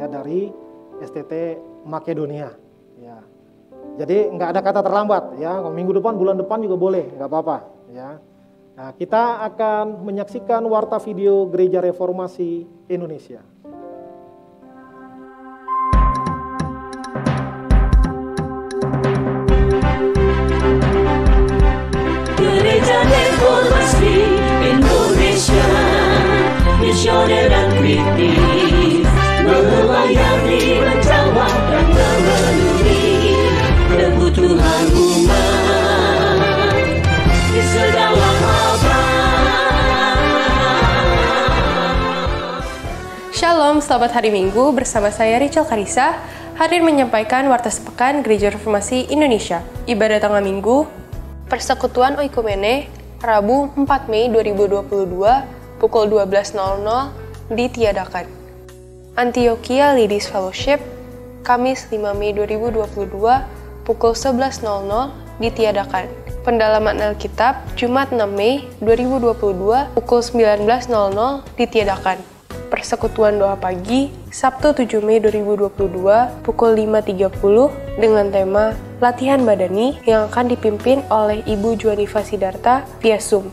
ya dari STT Makedonia. Ya. Jadi nggak ada kata terlambat ya. Minggu depan, bulan depan juga boleh, nggak apa-apa ya. Nah, kita akan menyaksikan warta video Gereja Reformasi Indonesia. Gereja Reformasi Indonesia, misioner dan kritis, melayani, menjawab dan memenuhi kebutuhan umat di segala Shalom, selamat hari Minggu. Bersama saya Rachel Karissa, hadir menyampaikan warta sepekan Gereja Reformasi Indonesia. Ibadah tanggal Minggu, Persekutuan Oikumene, Rabu 4 Mei 2022, pukul 12.00 ditiadakan. Antioquia Ladies Fellowship, Kamis 5 Mei 2022, pukul 11.00 ditiadakan. Pendalaman Alkitab, Jumat 6 Mei 2022, pukul 19.00 ditiadakan. Persekutuan doa pagi, Sabtu 7 Mei 2022, pukul 5.30 dengan tema Latihan Badani yang akan dipimpin oleh Ibu Juanifa Sidarta via Zoom.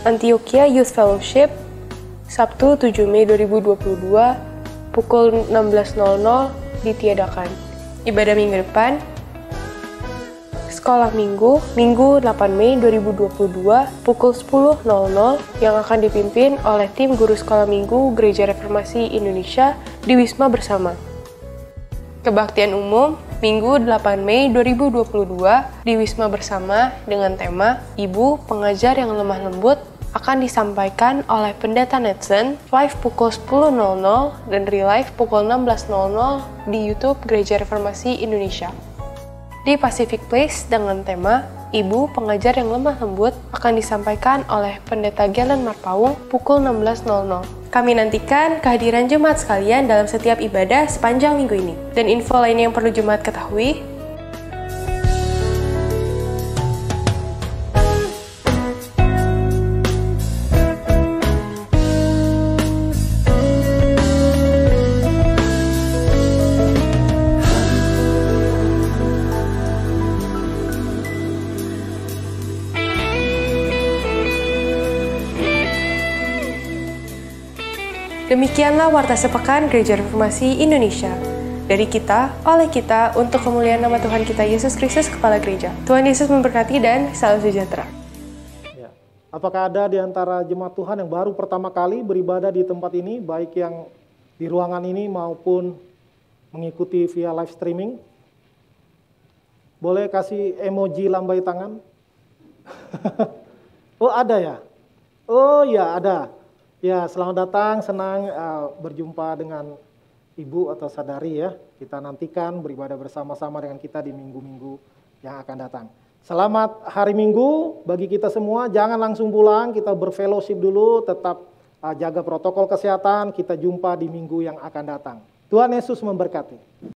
Antioquia Youth Fellowship, Sabtu 7 Mei 2022, pukul 16.00 ditiadakan. Ibadah minggu depan, Sekolah Minggu, Minggu 8 Mei 2022 pukul 10.00 yang akan dipimpin oleh tim guru Sekolah Minggu Gereja Reformasi Indonesia di Wisma Bersama. Kebaktian umum, Minggu 8 Mei 2022 di Wisma Bersama dengan tema Ibu Pengajar yang Lemah Lembut akan disampaikan oleh Pendeta Netsen live pukul 10.00 dan relive pukul 16.00 di YouTube Gereja Reformasi Indonesia. Di Pacific Place dengan tema Ibu Pengajar yang Lemah Lembut akan disampaikan oleh Pendeta Galen Marpaung pukul 16.00. Kami nantikan kehadiran jemaat sekalian dalam setiap ibadah sepanjang minggu ini. Dan info lainnya yang perlu jemaat ketahui, demikianlah Warta Sepekan Gereja Reformasi Indonesia. Dari kita, oleh kita, untuk kemuliaan nama Tuhan kita Yesus Kristus, Kepala Gereja. Tuhan Yesus memberkati dan salam sejahtera. Ya. Apakah ada di antara jemaat Tuhan yang baru pertama kali beribadah di tempat ini, baik yang di ruangan ini maupun mengikuti via live streaming? Boleh kasih emoji lambai tangan? Oh ada ya? Oh ya ada. Ya, selamat datang, senang berjumpa dengan Ibu atau Saudari ya. Kita nantikan beribadah bersama-sama dengan kita di minggu-minggu yang akan datang. Selamat hari Minggu bagi kita semua, jangan langsung pulang, kita berfellowship dulu, tetap jaga protokol kesehatan, kita jumpa di minggu yang akan datang. Tuhan Yesus memberkati.